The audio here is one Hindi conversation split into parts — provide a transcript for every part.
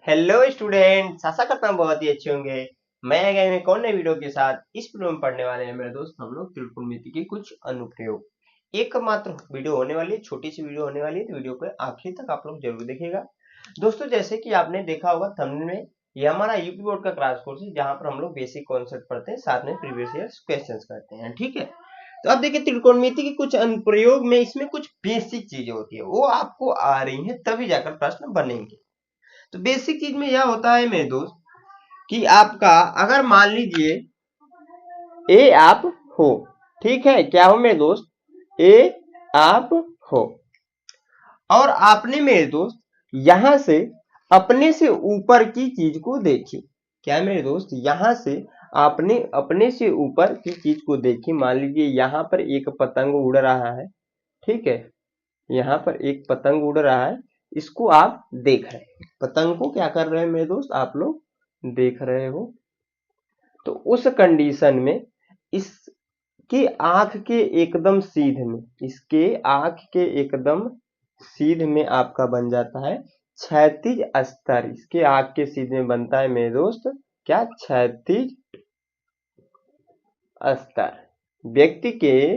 हेलो स्टूडेंट्स, आशा करता हूँ बहुत ही अच्छे होंगे। मैं आ गया एक और नए वीडियो के साथ। इस वीडियो में पढ़ने वाले हैं मेरे दोस्त हम लोग त्रिकोणमिति के कुछ अनुप्रयोग। एकमात्र वीडियो होने वाली है, छोटी सी वीडियो होने वाली है, तो वीडियो को आखिर तक आप लोग जरूर देखिएगा। दोस्तों, जैसे कि आपने देखा होगा थंबनेल में, ये हमारा यूपी बोर्ड का क्लास कोर्स है जहाँ पर हम लोग बेसिक कॉन्सेप्ट पढ़ते हैं, साथ में प्रीवियस ईयर क्वेश्चन करते हैं। ठीक है, तो अब देखिए त्रिकोणमिति के कुछ अनुप्रयोग में इसमें कुछ बेसिक चीजें होती है, वो आपको आ रही है तभी जाकर प्रश्न बनेंगे। तो बेसिक चीज में यह होता है मेरे दोस्त कि आपका अगर मान लीजिए ए आप हो, ठीक है, क्या हो मेरे दोस्त, ए आप हो, और आपने मेरे दोस्त यहां से अपने से ऊपर की चीज को देखी। क्या मेरे दोस्त, यहां से आपने अपने से ऊपर की चीज को देखी। मान लीजिए यहां पर एक पतंग उड़ रहा है, ठीक है, यहाँ पर एक पतंग उड़ रहा है, इसको आप देख रहे हैं। पतंग को क्या कर रहे हैं मेरे दोस्त, आप लोग देख रहे हो। तो उस कंडीशन में इसके आंख के एकदम सीध में, इसके आंख के एकदम सीध में आपका बन जाता है क्षैतिज स्तर। इसके आंख के सीध में बनता है मेरे दोस्त क्या, क्षैतिज स्तर। व्यक्ति के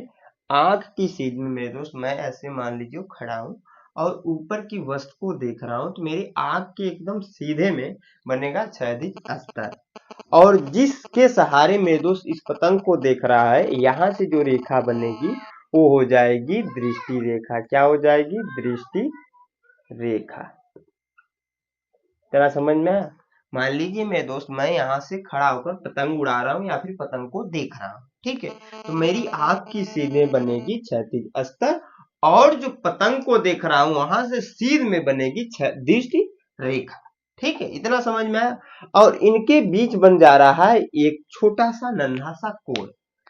आंख की सीध में मेरे दोस्त मैं ऐसे मान लीजिए खड़ा हूं और ऊपर की वस्तु को देख रहा हूं, तो मेरी आंख के एकदम सीधे में बनेगा क्षैतिज स्तर। और जिसके सहारे मेरे दोस्त इस पतंग को देख रहा है, यहां से जो रेखा बनेगी वो हो जाएगी दृष्टि रेखा। क्या हो जाएगी, दृष्टि रेखा। तेरा समझ में आया? मान लीजिए मेरे दोस्त मैं यहाँ से खड़ा होकर पतंग उड़ा रहा हूँ या फिर पतंग को देख रहा हूँ, ठीक है, तो मेरी आंख की सीधे बनेगी क्षैतिज स्तर, और जो पतंग को देख रहा हूँ वहां से सीध में बनेगी दृष्टि रेखा। ठीक है, इतना समझ में आया? और इनके बीच बन जा रहा है एक छोटा सा नन्हा सा कोण।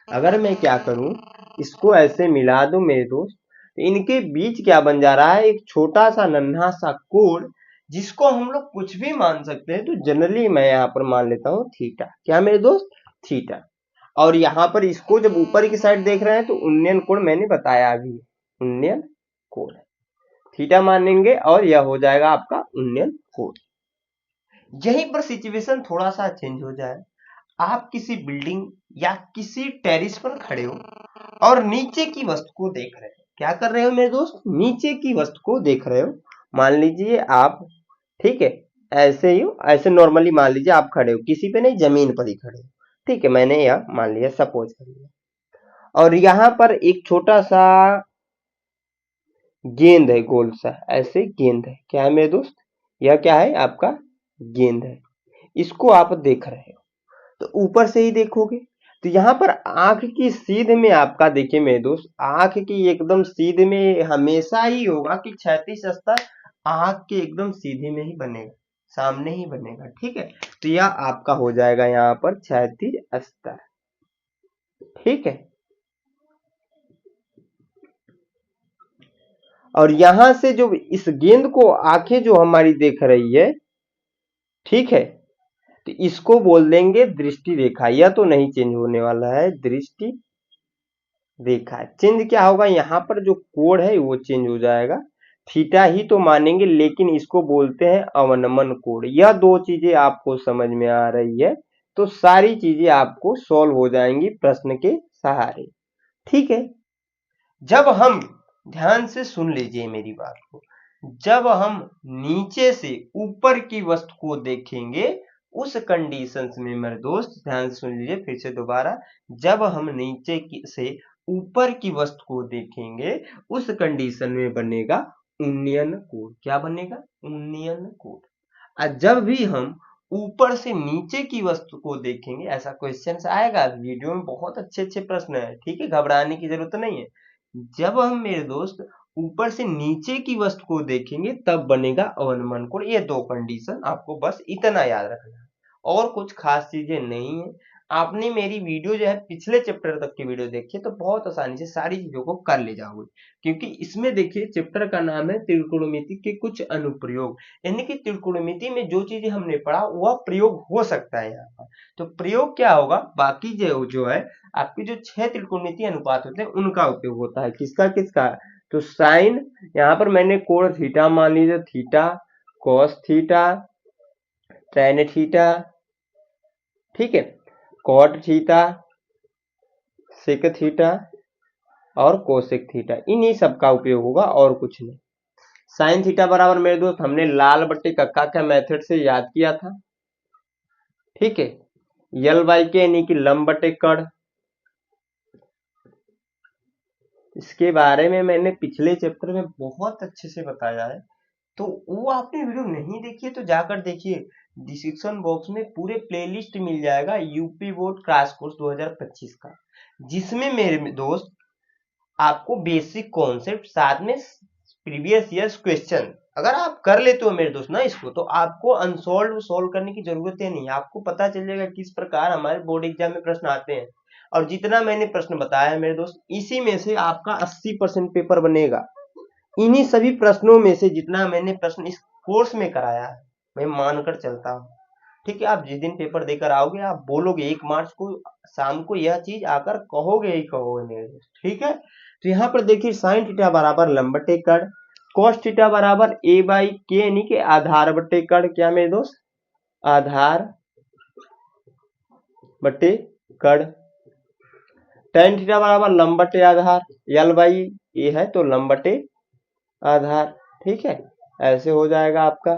अगर मैं क्या करूं, इसको ऐसे मिला दूं मेरे दोस्त, तो इनके बीच क्या बन जा रहा है, एक छोटा सा नन्हा सा कोण, जिसको हम लोग कुछ भी मान सकते हैं। तो जनरली मैं यहाँ पर मान लेता हूँ थीटा। क्या मेरे दोस्त, थीटा। और यहाँ पर इसको जब ऊपर की साइड देख रहे हैं तो उन्नयन कोण मैंने बताया अभी, उन्नयन कोण थीटा मानेंगे और यह हो जाएगा आपका उन्नयन कोण। यहीं पर सिचुएशन थोड़ा सा चेंज हो जाए। आप किसी बिल्डिंग या किसी टेरिस पर खड़े हो और नीचे की वस्तु को देख रहे हो। क्या कर रहे हो मेरे दोस्त, नीचे की वस्तु को देख रहे हो। मान लीजिए आप, ठीक है, ऐसे ही ऐसे नॉर्मली मान लीजिए आप खड़े हो, किसी पे नहीं, जमीन पर ही खड़े हो, ठीक है, मैंने यह मान लिया, सपोज कर लिया। और यहाँ पर एक छोटा सा गेंद है, गोल सा ऐसे गेंद है। क्या है मेरे दोस्त, यह क्या है आपका गेंद है, इसको आप देख रहे हो। तो ऊपर से ही देखोगे तो यहाँ पर आंख की सीध में आपका, देखिए मेरे दोस्त, आंख की एकदम सीध में हमेशा ही होगा कि क्षैतिज स्तर आंख के एकदम सीधे में ही बनेगा, सामने ही बनेगा। ठीक है, तो यह आपका हो जाएगा यहाँ पर क्षैतिज स्तर। ठीक है, और यहां से जो इस गेंद को आंखें जो हमारी देख रही है, ठीक है, तो इसको बोल देंगे दृष्टि रेखा। यह तो नहीं चेंज होने वाला है, दृष्टि रेखा। चेंज क्या होगा, यहाँ पर जो कोण है वो चेंज हो जाएगा। थीटा ही तो मानेंगे, लेकिन इसको बोलते हैं अवनमन कोण। यह दो चीजें आपको समझ में आ रही है तो सारी चीजें आपको सॉल्व हो जाएंगी प्रश्न के सहारे। ठीक है, जब हम, ध्यान से सुन लीजिए मेरी बात को, जब हम नीचे से ऊपर की वस्तु को देखेंगे उस कंडीशंस में मेरे दोस्त, ध्यान से सुन लीजिए फिर से दोबारा, जब हम नीचे से ऊपर की वस्तु को देखेंगे उस कंडीशन में बनेगा उन्नयन कोण। क्या बनेगा, उन्नयन कोण। और जब भी हम ऊपर से नीचे की वस्तु को देखेंगे, ऐसा क्वेश्चन आएगा वीडियो में, बहुत अच्छे अच्छे प्रश्न है, ठीक है, घबराने की जरूरत नहीं है। जब हम मेरे दोस्त ऊपर से नीचे की वस्तु को देखेंगे तब बनेगा अवनमन कोण। ये दो कंडीशन आपको बस इतना याद रखना है, और कुछ खास चीजें नहीं है। आपने मेरी वीडियो जो है पिछले चैप्टर तक की वीडियो देखी तो बहुत आसानी से सारी चीजों को कर ले जाओगे, क्योंकि इसमें देखिए चैप्टर का नाम है त्रिकोणमिति के कुछ अनुप्रयोग, यानी कि त्रिकोणमिति में जो चीजें हमने पढ़ा वह प्रयोग हो सकता है यहाँ पर। तो प्रयोग क्या होगा, बाकी जो है आपके जो 6 त्रिकोणमितीय अनुपात होते हैं उनका उपयोग होता है। किसका किसका, तो साइन, यहाँ पर मैंने कोण थीटा मान लीजिए, theta, cos theta, tan theta, ठीक है, कॉट थीटा, सेक थीटा और कोसेक थीटा, इन्हीं सब का उपयोग होगा और कुछ नहीं। साइन थीटा बराबर मेरे दोस्त हमने लाल बट्टे कक्का का मेथड से याद किया था, ठीक है। यल बाई के यानी कि लंब बटे कड़, इसके बारे में मैंने पिछले चैप्टर में बहुत अच्छे से बताया है, तो वो आपने वीडियो नहीं देखी है तो जाकर देखिए। डिस्क्रिप्शन बॉक्स में पूरे प्लेलिस्ट मिल जाएगा यूपी बोर्ड क्रैश कोर्स 2025 का, जिसमें मेरे दोस्त आपको बेसिक कॉन्सेप्ट साथ में प्रीवियस ईयर्स क्वेश्चन अगर आप कर लेते हो मेरे दोस्त ना इसको, तो आपको अनसॉल्व सॉल्व करने की जरूरत ही नहीं, आपको पता चल जाएगा किस प्रकार हमारे बोर्ड एग्जाम में प्रश्न आते हैं। और जितना मैंने प्रश्न बताया है मेरे दोस्त, इसी में से आपका 80% पेपर बनेगा। इन्हीं सभी प्रश्नों में से जितना मैंने प्रश्न इस कोर्स में कराया है मैं मानकर चलता हूँ, ठीक है। आप जिस दिन पेपर देकर आओगे आप बोलोगे 1 मार्च को शाम को यह चीज आकर कहोगे ही कहोगे मेरे दोस्त, ठीक है। तो यहाँ पर देखिए साइन थीटा बराबर लंब बटे कड़, कॉस थीटा बराबर ए बाई के यानी कि आधार बटे कड़, क्या मेरे दोस्त, आधार बटे कड़। टैन थीटा बराबर लंब बटे आधार, यल बाई ए है तो लंब बटे आधार, ठीक है, ऐसे हो जाएगा आपका।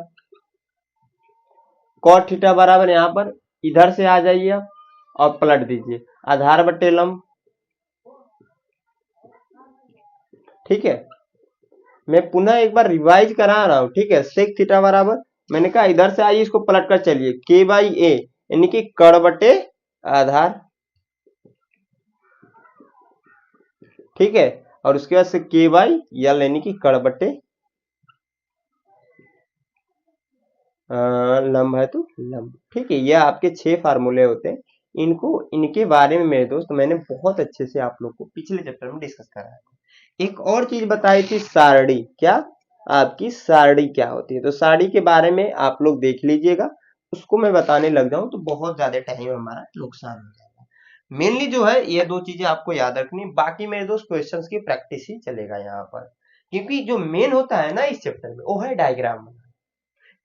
कॉट थीटा बराबर यहाँ पर इधर से आ जाइए आप और पलट दीजिए, आधार बटे लंब, ठीक है। मैं पुनः एक बार रिवाइज करा रहा हूं, ठीक है। सेक थीटा बराबर मैंने कहा इधर से आइए इसको पलट कर चलिए, के बाई ए यानी कि कड़ बटे आधार, ठीक है। और उसके बाद से के बाई यल यानी कि कड़ बटे लंब है तो लंब, ठीक है। यह आपके 6 फार्मूले होते हैं, इनके बारे में मेरे दोस्त मैंने बहुत अच्छे से आप लोग को पिछले चैप्टर में डिस्कस कराया। एक और चीज बताई थी सारणी, क्या आपकी सारणी क्या होती है, तो सारणी के बारे में आप लोग देख लीजिएगा, उसको मैं बताने लग जाऊं तो बहुत ज्यादा टाइम हमारा नुकसान हो जाएगा। मेनली जो है ये 2 चीजें आपको याद रखनी, बाकी मेरे दोस्त क्वेश्चंस की प्रैक्टिस ही चलेगा यहाँ पर, क्योंकि जो मेन होता है ना इस चैप्टर में वो है डायग्राम।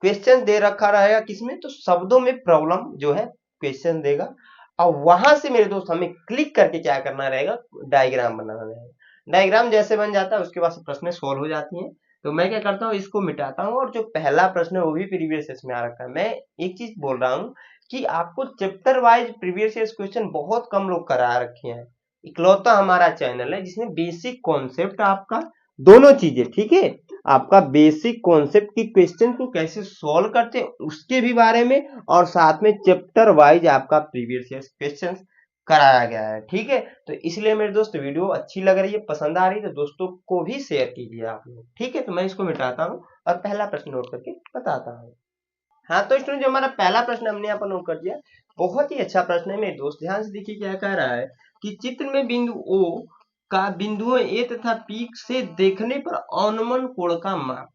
क्वेश्चन दे रखा रहेगा किसमें, तो शब्दों में प्रॉब्लम जो है क्वेश्चन देगा, और वहां से मेरे दोस्त हमें क्लिक करके क्या करना रहेगा, डायग्राम बनाना रहेगा। डायग्राम जैसे बन जाता है उसके बाद से प्रश्न सोल्व हो जाती हैं। तो मैं क्या करता हूँ, इसको मिटाता हूँ, और जो पहला प्रश्न है वो भी प्रीवियस ईयर्स में आ रखा है। मैं एक चीज बोल रहा हूँ कि आपको chapter wise previous years question बहुत कम लोग करा रखे हैं, इकलौता हमारा चैनल है जिसमें बेसिक कॉन्सेप्ट आपका दोनों चीजें, ठीक है, आपका बेसिक कॉन्सेप्ट की क्वेश्चन को कैसे सॉल्व करते हैं उसके भी बारे में, और साथ में चैप्टर वाइज आपका प्रीवियस ईयर क्वेश्चन कराया गया है, ठीक है। तो इसलिए मेरे दोस्त वीडियो अच्छी लग रही है, पसंद आ रही है तो दोस्तों को भी शेयर कीजिए आप लोग, ठीक है। तो मैं इसको मिटाता हूँ और पहला प्रश्न नोट करके बताता हूँ। हाँ तो स्टूडेंट जो हमारा पहला प्रश्न हमने यहाँ पर नोट कर दिया, बहुत ही अच्छा प्रश्न है मेरे दोस्त, ध्यान से देखिए क्या कह रहा है कि चित्र में बिंदु O का बिंदुओं ए तथा पी से देखने पर अनुमान कोण का माप,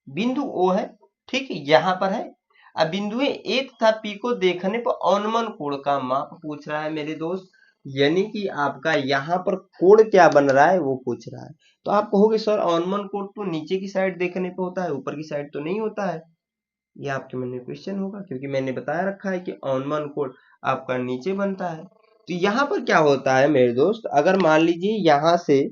बिंदु O है, ठीक है, यहाँ पर है। अब बिंदुएं ए तथा पी को देखने पर अनुमान कोण का माप पूछ रहा है मेरे दोस्त, यानी कि आपका यहाँ पर कोण क्या बन रहा है वो पूछ रहा है। तो आप कहोगे सर अनुमान कोण तो नीचे की साइड देखने पे होता है, ऊपर की साइड तो नहीं होता है, ये आपके मन में क्वेश्चन होगा, क्योंकि मैंने बताया रखा है कि अनुमान कोण आपका नीचे बनता है। तो यहाँ पर क्या होता है मेरे दोस्त, अगर मान लीजिए यहाँ से,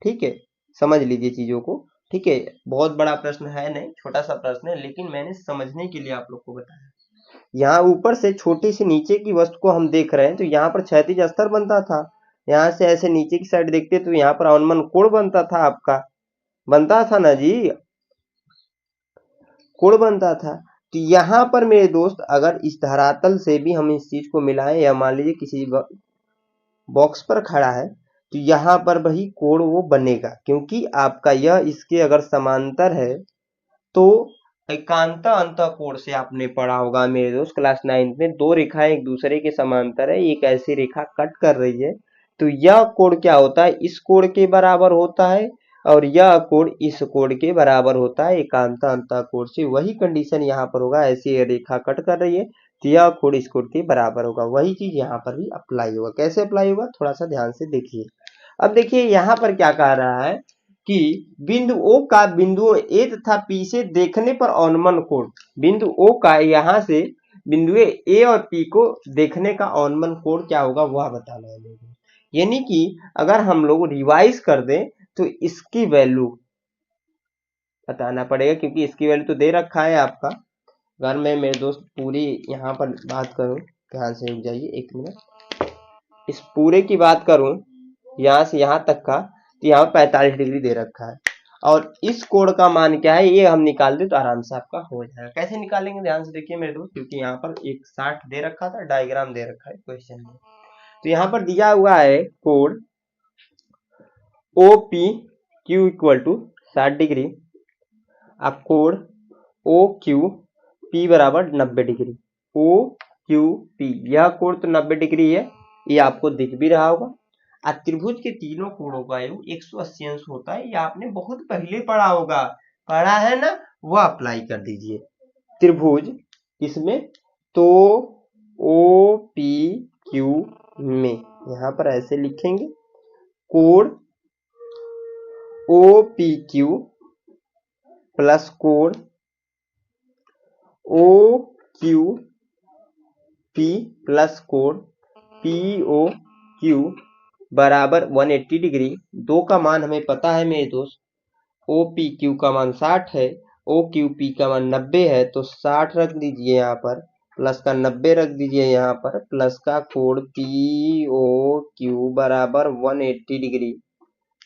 ठीक है, समझ लीजिए चीजों को, ठीक है, बहुत बड़ा प्रश्न है नहीं, छोटा सा प्रश्न है, लेकिन मैंने समझने के लिए आप लोग को बताया। यहाँ ऊपर से छोटी सी नीचे की वस्तु को हम देख रहे हैं, तो यहाँ पर क्षैतिज स्तर बनता था, यहाँ से ऐसे नीचे की साइड देखते तो यहाँ पर अनुमान कोण बनता था, आपका बनता था ना जी, कोण बनता था। तो यहाँ पर मेरे दोस्त अगर इस धरातल से भी हम इस चीज को मिलाएं, या मान लीजिए किसी बॉक्स पर खड़ा है, तो यहाँ पर वही कोण वो बनेगा, क्योंकि आपका यह इसके अगर समांतर है तो एकांत अंत कोण से आपने पढ़ा होगा मेरे दोस्त क्लास 9 में, दो रेखाएं एक दूसरे के समांतर है, एक ऐसी रेखा कट कर रही है, तो यह कोण क्या होता है, इस कोण के बराबर होता है, और यह कोण इस कोण के बराबर होता है एकांत अंत कोण से। वही कंडीशन यहाँ पर होगा, ऐसी रेखा कट कर रही है तो यह कोण इस कोण के बराबर होगा, वही चीज यहाँ पर भी अप्लाई होगा। कैसे अप्लाई होगा थोड़ा सा ध्यान से देखिए। अब देखिए यहाँ पर क्या कह रहा है कि बिंदु O का बिंदुओं A तथा P से देखने पर अनुमान कोण, बिंदु O का यहाँ से बिंदु ए और पी को देखने का ऑनवन कोण क्या होगा वह बताना है मेरे। यानी कि अगर हम लोग रिवाइज कर दें तो इसकी वैल्यू बताना पड़ेगा, क्योंकि इसकी वैल्यू तो दे रखा है आपका। अगर मैं मेरे दोस्त पूरी यहाँ पर बात करूं, ध्यान से रुक जाइए 1 मिनट, इस पूरे की बात करूं यहाँ से यहाँ तक का, तो यहाँ 45 डिग्री दे रखा है और इस कोण का मान क्या है ये हम निकाल दे तो आराम से आपका हो जाएगा। कैसे निकालेंगे ध्यान से देखिए मेरे दोस्त, क्योंकि यहाँ पर एक 60 दे रखा था, डायग्राम दे रखा है क्वेश्चन में। तो यहाँ पर दिया हुआ है कोण O P Q equal to 60 degree, अब कोण ओ क्यू पी बराबर 90 डिग्री। ओ क्यू पी यह कोण तो 90 डिग्री है, ये आपको दिख भी रहा होगा। त्रिभुज के तीनों कोणों का योग 180 अंश होता है, ये आपने बहुत पहले पढ़ा होगा, पढ़ा है ना, वह अप्लाई कर दीजिए। त्रिभुज इसमें तो ओ पी क्यू में यहां पर ऐसे लिखेंगे, कोण ओ पी क्यू प्लस कोण ओ क्यू पी प्लस कोण पी ओ क्यू बराबर 180 डिग्री। दो का मान हमें पता है मेरे दोस्त, ओ पी क्यू का मान 60 है, ओ क्यू पी का मान 90 है, तो 60 रख दीजिए यहाँ पर, प्लस का 90 रख दीजिए यहाँ पर, प्लस का कोण पी ओ क्यू बराबर 180 डिग्री।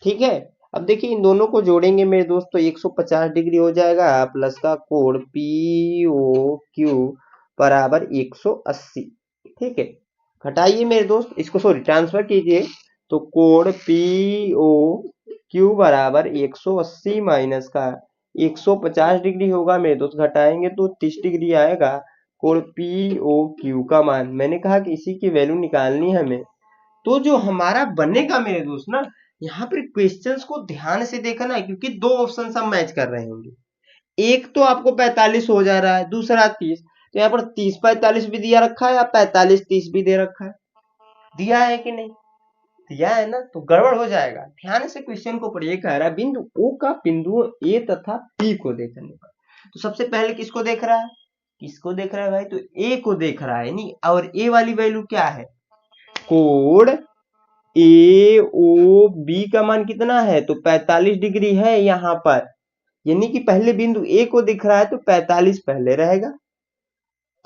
ठीक है, अब देखिए इन दोनों को जोड़ेंगे मेरे दोस्त तो 150 डिग्री हो जाएगा, प्लस का कोण पी ओ क्यू बराबर 180। ठीक है, घटाइए मेरे दोस्त इसको, सॉरी ट्रांसफर कीजिए, तो कोण पी ओ क्यू बराबर 180 माइनस का 150 डिग्री होगा मेरे दोस्त, घटाएंगे तो 30 डिग्री आएगा कोण पी ओ क्यू का मान। मैंने कहा कि इसी की वैल्यू निकालनी है हमें, तो जो हमारा बनेगा मेरे दोस्त ना, यहाँ पर क्वेश्चंस को ध्यान से देखना है, क्योंकि दो ऑप्शन हम मैच कर रहे होंगे, एक तो आपको 45 हो जा रहा है, दूसरा 30, तो यहाँ पर 30 45 भी दिया रखा है या 45 30 भी दे रखा है, दिया है कि नहीं, दिया है ना, तो गड़बड़ हो जाएगा। ध्यान से क्वेश्चन को पढ़िए, कह रहा है बिंदु ओ का बिंदु ए तथा पी को देखने पर, तो सबसे पहले किसको देख रहा है, किसको देख रहा है भाई, तो ए को देख रहा है नहीं, और ए वाली वैल्यू क्या है, कोण ए ओ बी का मान कितना है, तो 45 डिग्री है यहाँ पर, यानी कि पहले बिंदु ए को दिख रहा है तो 45 पहले रहेगा,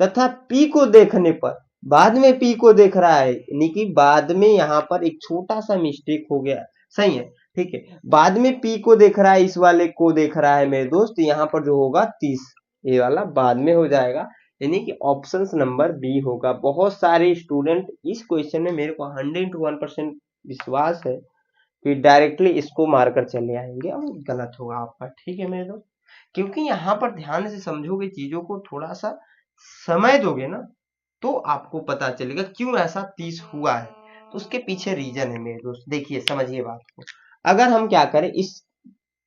तथा पी को देखने पर बाद में पी को देख रहा है, यानी कि बाद में यहाँ पर एक छोटा सा मिस्टेक हो गया, सही है, ठीक है, बाद में पी को देख रहा है, इस वाले को देख रहा है मेरे दोस्त, यहाँ पर जो होगा 30, ये वाला बाद में हो जाएगा, यानी कि ऑप्शन नंबर बी होगा। बहुत सारे स्टूडेंट इस क्वेश्चन में मेरे को 101% विश्वास है कि डायरेक्टली इसको मारकर चले आएंगे और गलत होगा आपका। ठीक है मेरे दोस्त, क्योंकि यहाँ पर ध्यान से समझोगे चीजों को, थोड़ा सा समय दोगे ना, तो आपको पता चलेगा क्यों ऐसा 30 हुआ है, तो उसके पीछे रीजन है मेरे दोस्त। देखिए समझिए बात को, अगर हम क्या करें, इस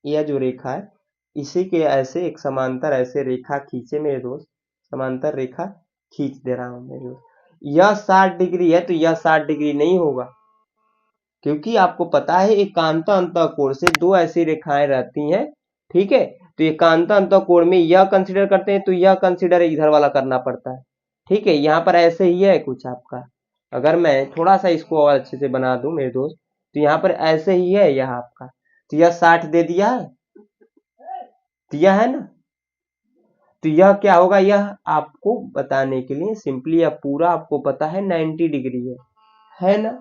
यह जो रेखा है इसी के ऐसे एक समांतर ऐसे रेखा खींचे मेरे दोस्त, समांतर रेखा खींच दे रहा हूं मेरे दोस्त, यह 60 डिग्री है तो यह 60 डिग्री नहीं होगा, क्योंकि आपको पता है एकांत अंतःकोण से दो ऐसी रेखाएं रहती हैं, ठीक है, तो एकांत अंतःकोण में यह कंसीडर करते हैं तो यह कंसीडर इधर वाला करना पड़ता है। ठीक है, यहाँ पर ऐसे ही है कुछ आपका, अगर मैं थोड़ा सा इसको और अच्छे से बना दूं मेरे दोस्त, तो यहाँ पर ऐसे ही है यह आपका, तो यह 60 दे दिया है ना, तो यह क्या होगा, यह आपको बताने के लिए सिंपली, यह पूरा आपको पता है 90 डिग्री है ना,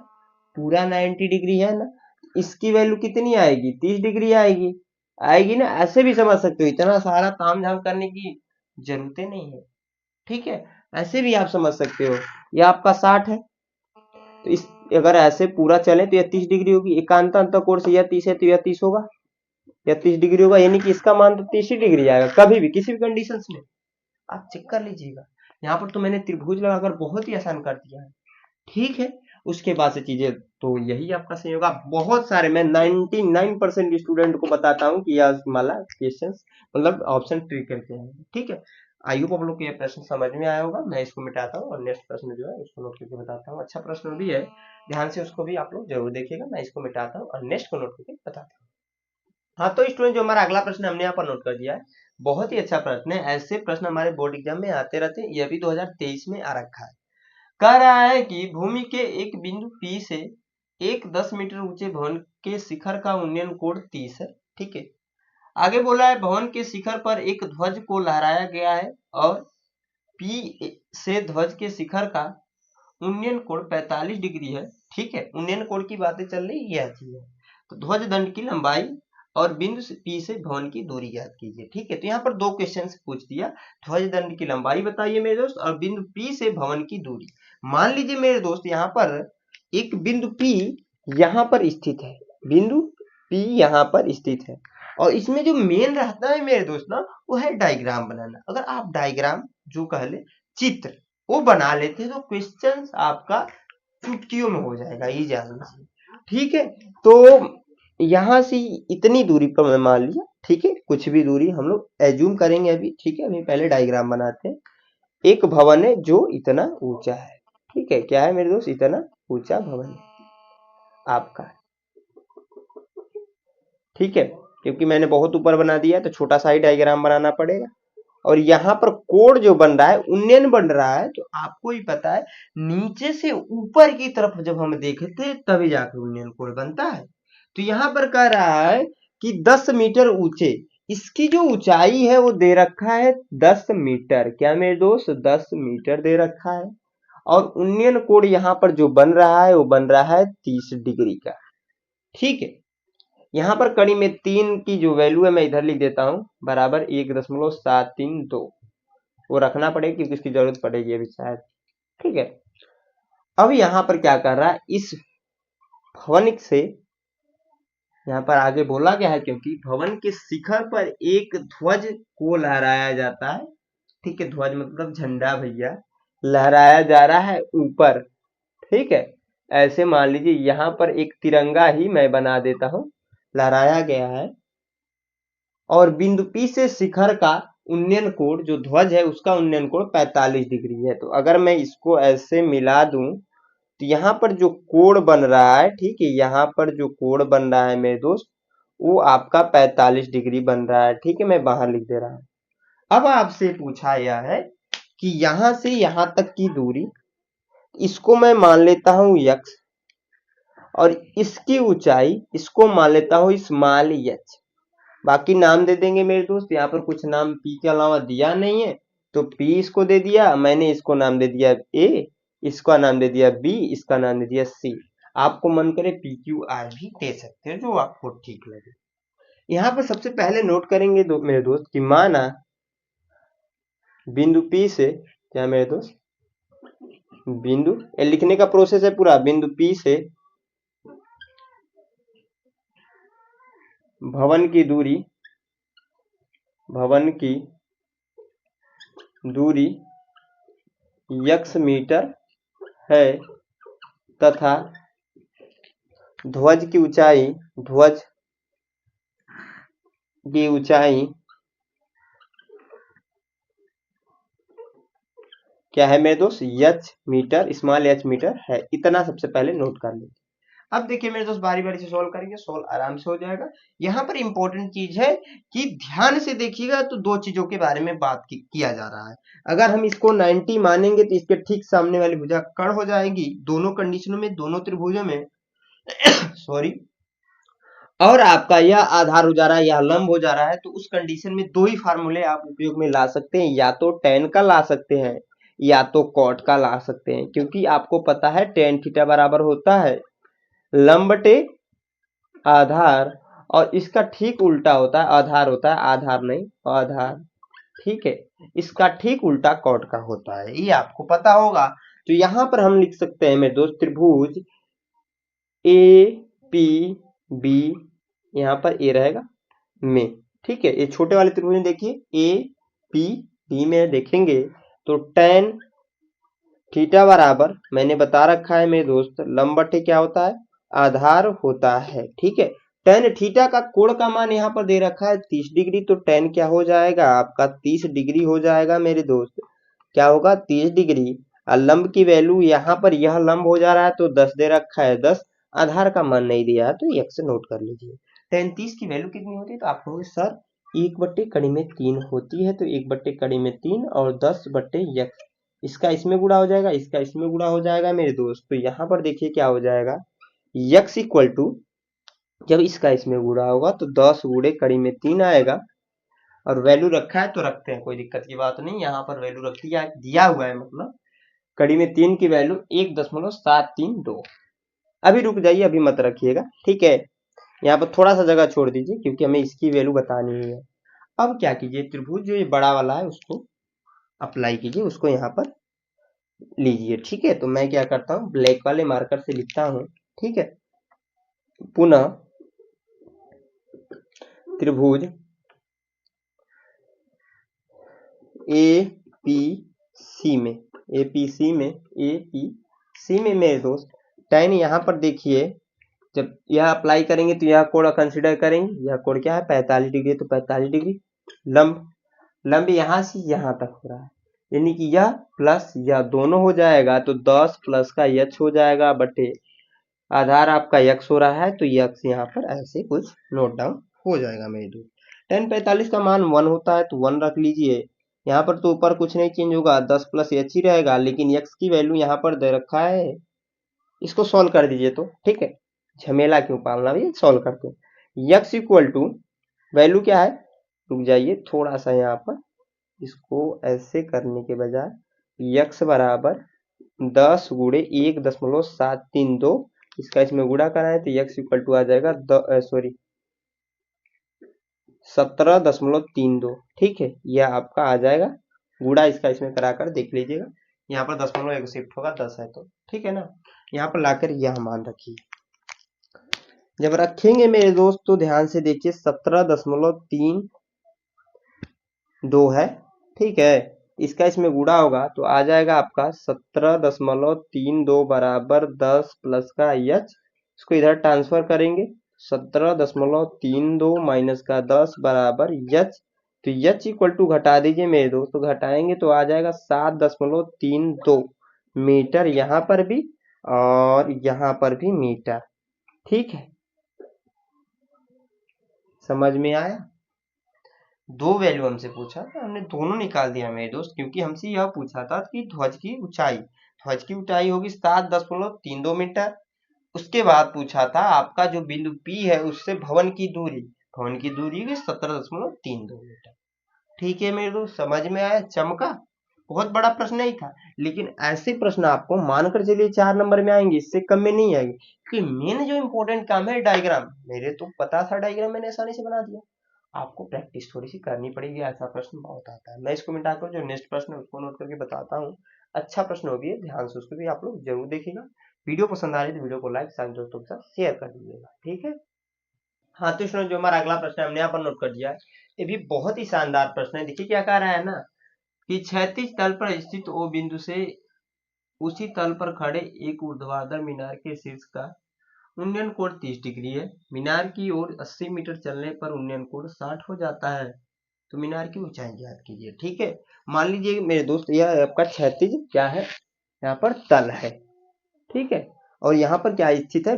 पूरा 90 डिग्री है ना, इसकी वैल्यू कितनी आएगी, 30 डिग्री आएगी, आएगी ना, ऐसे भी समझ सकते हो, इतना सारा ताम झाम करने की जरूरत नहीं है। ठीक है, ऐसे भी आप समझ सकते हो, यह आपका 60 है, तो इस अगर ऐसे पूरा चले तो यह 30 डिग्री होगी, एकांत अंतःकोण से यह 30 है तो यह 30 होगा, यह 30 डिग्री होगा, यानी कि इसका मान तो 30 डिग्री आएगा, कभी भी किसी भी कंडीशन में आप चेक कर लीजिएगा। यहाँ पर तो मैंने त्रिभुज लगाकर बहुत ही आसान कर दिया है। ठीक है, उसके बाद से चीजें तो यही आपका सही होगा। बहुत सारे मैं 99% स्टूडेंट को बताता हूँ कि यह माला क्वेश्चन मतलब ऑप्शन ट्रिक करके हैं। ठीक है, आई होप आप लोग को ये प्रश्न समझ में आया होगा। मैं इसको मिटाता हूँ और नेक्स्ट प्रश्न जो है उसको नोट करके बताता हूँ। अच्छा प्रश्न भी है, ध्यान से उसको भी आप लोग जरूर देखिएगा। मैं इसको मिटाता हूँ और नेक्स्ट को नोट करके बताता हूँ। हाँ, तो स्टूडेंट जो हमारा अगला प्रश्न हमने यहाँ पर नोट कर दिया है, बहुत ही अच्छा प्रश्न है। ऐसे प्रश्न हमारे बोर्ड एग्जाम में आते रहते हैं। यह भी 2023 में आ रखा है। कह रहा है कि भूमि के एक बिंदु P से एक 10 मीटर ऊंचे भवन के शिखर का उन्नयन कोण 30 है। ठीक है। आगे बोला है भवन के शिखर पर एक ध्वज को लहराया गया है और P से ध्वज के शिखर का उन्नयन कोण 45 डिग्री है। ठीक है। उन्नयन कोण की बातें चल रही यह चीज है। तो ध्वज दंड की लंबाई और बिंदु P से भवन की दूरी ज्ञात कीजिए। ठीक है। तो यहाँ पर दो क्वेश्चन पूछ दिया। ध्वज दंड की लंबाई बताइए मेरे दोस्त और बिंदु P से भवन की दूरी। मान लीजिए मेरे दोस्त यहाँ पर एक बिंदु P यहाँ पर स्थित है। बिंदु P यहाँ पर स्थित है और इसमें जो मेन रहता है मेरे दोस्त ना वो है डायग्राम बनाना। अगर आप डायग्राम जो कह ले चित्र वो बना लेते हैं तो क्वेश्चन आपका चुटकियों में हो जाएगा, ये जान लीजिए। ठीक है। तो यहाँ से इतनी दूरी पर मैं मान लिया। ठीक है। कुछ भी दूरी हम लोग एज्यूम करेंगे अभी। ठीक है। अभी पहले डायग्राम बनाते हैं। एक भवन है जो इतना ऊंचा है। ठीक है। क्या है मेरे दोस्त? इतना ऊंचा भवन है आपका। ठीक है। क्योंकि मैंने बहुत ऊपर बना दिया तो छोटा सा ही डायग्राम बनाना पड़ेगा। और यहाँ पर कोण जो बन रहा है उन्नयन बन रहा है तो आपको ही पता है नीचे से ऊपर की तरफ जब हम देखते हैं तभी जाकर उन्नयन कोण बनता है। तो यहाँ पर कह रहा है कि 10 मीटर ऊंचे, इसकी जो ऊंचाई है वो दे रखा है 10 मीटर। क्या मेरे दोस्त? 10 मीटर दे रखा है और उन्नयन कोण यहाँ पर जो बन रहा है वो बन रहा है 30 डिग्री का। ठीक है। यहाँ पर कड़ी में 3 की जो वैल्यू है मैं इधर लिख देता हूं बराबर 1.732 वो रखना पड़ेगा क्योंकि इसकी जरूरत पड़ेगी अभी शायद। ठीक है। अब यहाँ पर क्या कर रहा है इस भवन से यहाँ पर आगे बोला गया है क्योंकि भवन के शिखर पर एक ध्वज को लहराया जाता है। ठीक है। ध्वज मतलब झंडा भैया, लहराया जा रहा है ऊपर। ठीक है। ऐसे मान लीजिए यहाँ पर एक तिरंगा ही मैं बना देता हूं, लहराया गया है और बिंदु P से शिखर का उन्नयन कोण जो ध्वज है उसका उन्नयन कोण 45 डिग्री है। तो अगर मैं इसको ऐसे मिला दूं तो यहाँ पर जो कोण बन रहा है, ठीक है, यहाँ पर जो कोण बन रहा है मेरे दोस्त वो आपका 45 डिग्री बन रहा है। ठीक है। मैं बाहर लिख दे रहा हूं। अब आपसे पूछा यह है कि यहां से यहां तक की दूरी, इसको मैं मान लेता हूं x और इसकी ऊंचाई इसको मान लेता हूं स्मॉल h। बाकी नाम दे देंगे मेरे दोस्त। यहाँ पर कुछ नाम P के अलावा दिया नहीं है तो P इसको दे दिया, मैंने इसको नाम दे दिया A, इसका नाम दे दिया B, इसका नाम दे दिया C। आपको मन करे PQR भी दे सकते हैं जो आपको ठीक लगे। यहाँ पर सबसे पहले नोट करेंगे मेरे दोस्त कि माना बिंदु P से क्या मेरे दोस्त बिंदु लिखने का प्रोसेस है पूरा। बिंदु P से भवन की दूरी x मीटर है तथा ध्वज की ऊंचाई क्या है मेरे दोस्त h metre, small h metre है। इतना सबसे पहले नोट कर लीजिए। अब देखिए मेरे दोस्त बारी बारी से सॉल्व करेंगे, सॉल्व आराम से हो जाएगा। यहाँ पर इंपॉर्टेंट चीज है कि ध्यान से देखिएगा तो दो चीजों के बारे में बात किया जा रहा है। अगर हम इसको 90 मानेंगे तो इसके ठीक सामने वाली भुजा कर्ण हो जाएगी दोनों कंडीशनों में, दोनों त्रिभुजों में सॉरी। और आपका यह आधार हो जा रहा है, यह लंब हो जा रहा है। तो उस कंडीशन में दो ही फार्मूले आप उपयोग में ला सकते हैं, या तो tan का ला सकते हैं या तो cot का ला सकते हैं। क्योंकि आपको पता है tan थीटा बराबर होता है लंबटे आधार और इसका ठीक उल्टा होता है आधार, होता है आधार नहीं आधार। ठीक है। इसका ठीक उल्टा कॉट का होता है, ये आपको पता होगा। तो यहां पर हम लिख सकते हैं मेरे दोस्त त्रिभुज ए पी बी, यहाँ पर ए रहेगा में। ठीक है। ये छोटे वाले त्रिभुज देखिए ए पी बी में देखेंगे तो tan थीटा बराबर मैंने बता रखा है मेरे दोस्त लंब बटे क्या होता है आधार होता है। ठीक है। tan थीटा का कोण का मान यहाँ पर दे रखा है 30 डिग्री। तो tan क्या हो जाएगा आपका 30 डिग्री हो जाएगा मेरे दोस्त। क्या होगा 30 डिग्री। और लंब की वैल्यू यहाँ पर यह लंब हो जा रहा है तो 10 दे रखा है 10, आधार का मान नहीं दिया है तो x नोट कर लीजिए। tan 30 की वैल्यू कितनी होती है तो आप कहोगे सर 1/3 होती है, तो 1/3 और 10/x, इसका इसमें गुणा हो जाएगा, इसका इसमें गुणा हो जाएगा मेरे दोस्त। तो यहाँ पर देखिए क्या हो जाएगा, x इक्वल टू, जब इसका इसमें गुणा होगा तो 10 × 3 आएगा, और वैल्यू रखा है तो रखते हैं, कोई दिक्कत की बात नहीं। यहाँ पर वैल्यू रख दिया हुआ है, मतलब कड़ी में 3 की वैल्यू 1.732। अभी रुक जाइए, अभी मत रखिएगा, ठीक है। यहाँ पर थोड़ा सा जगह छोड़ दीजिए, क्योंकि हमें इसकी वैल्यू बतानी ही है। अब क्या कीजिए, त्रिभुज जो ये बड़ा वाला है उसको अप्लाई कीजिए, उसको यहाँ पर लीजिए, ठीक है। तो मैं क्या करता हूँ, ब्लैक वाले मार्कर से लिखता हूँ, ठीक है। पुनः त्रिभुज एपीसी में मेरे दोस्त tan यहाँ पर देखिए, जब यह अप्लाई करेंगे तो यह कोण कंसीडर करेंगे, यह कोण क्या है 45 डिग्री, तो 45 डिग्री। लंब यहाँ से यहाँ तक हो रहा है, यानी कि यह प्लस यह दोनों हो जाएगा, तो 10 प्लस का h हो जाएगा बटे आधार आपका x हो रहा है, तो x यहाँ पर ऐसे कुछ नोट डाउन हो जाएगा मेरे दोस्त। tan 45 का मान 1 होता है, तो 1 रख लीजिए। यहाँ पर तो ऊपर कुछ नहीं चेंज होगा, 10 प्लस h ही रहेगा, लेकिन x की वैल्यू यहाँ पर दे रखा है, इसको सॉल्व कर दीजिए तो, ठीक है। झमेला क्यों पालना, भैया सॉल्व करते हैं। x इक्वल टू वैल्यू क्या है, रुक जाइए थोड़ा सा, यहाँ पर इसको ऐसे करने के बजाय x बराबर 10 × 1.732, इसका इसमें गुणा कराएं तो x इक्वल टू आ जाएगा 17.32, ठीक है। यह आपका आ जाएगा, गुणा इसका इसमें कराकर देख लीजिएगा, यहाँ पर 0.1 शिफ्ट होगा, 10 है तो, ठीक है ना। यहाँ पर लाकर यह मान रखिए, जब रखेंगे मेरे दोस्त तो ध्यान से देखिए 17.32 है, ठीक है। इसका इसमें गुणा होगा तो आ जाएगा आपका 17.32 बराबर 10 प्लस का h, इसको इधर ट्रांसफर करेंगे, 17.32 माइनस का 10 बराबर h, तो h इक्वल टू घटा दीजिए मेरे दोस्त, तो घटाएंगे तो आ जाएगा 7.32 मीटर, यहाँ पर भी और यहाँ पर भी मीटर, ठीक है। समझ में आया, दो वैल्यू हमसे पूछा था, हमने दोनों निकाल दिया मेरे दोस्त, क्योंकि हमसे यह पूछा था कि ध्वज की ऊंचाई होगी 7.32 मीटर। उसके बाद पूछा था आपका जो बिंदु P है उससे भवन की दूरी होगी 17.32 मीटर, ठीक है मेरे दोस्त। समझ में आया, चमका, बहुत बड़ा प्रश्न नहीं था, लेकिन ऐसे प्रश्न आपको मानकर चलिए 4 नंबर में आएंगे, इससे कम में नहीं आएंगे, क्योंकि मेन जो इंपॉर्टेंट काम है डायग्राम, मेरे तो पता था डायग्राम, मैंने आसानी से बना दिया। आपको प्रैक्टिस थोड़ी सी करनी पड़ेगी, ऐसा प्रश्न बहुत आता है। मैं इसको मिटाकर जो नेक्स्ट प्रश्न है उसको नोट करके बताता हूँ, अच्छा प्रश्न हो भी है, ध्यान से उसको भी आप लोग जरूर देखिएगा। वीडियो पसंद आ रही है तो वीडियो को लाइक सारे दोस्तों के साथ शेयर कर दीजिएगा, ठीक है। हाँ तो स्टूडेंट, जो हमारा अगला प्रश्न है हमने यहाँ पर नोट कर दिया है, ये भी बहुत ही शानदार प्रश्न है। देखिए क्या कह रहा है ना, कि क्षैतिज तल पर स्थित ओ बिंदु से उसी तल पर खड़े एक ऊर्ध्वाधर मीनार के शीर्ष का उन्नयन कोण 30 डिग्री है। मीनार की ओर 80 मीटर चलने पर उन्नयन कोण 60 हो जाता है, तो मीनार की ऊंचाई ज्ञात कीजिए, ठीक है। मान लीजिए मेरे दोस्त, यह आपका क्षैतिज क्या है, यहाँ पर तल है, ठीक है, और यहाँ पर क्या स्थित है,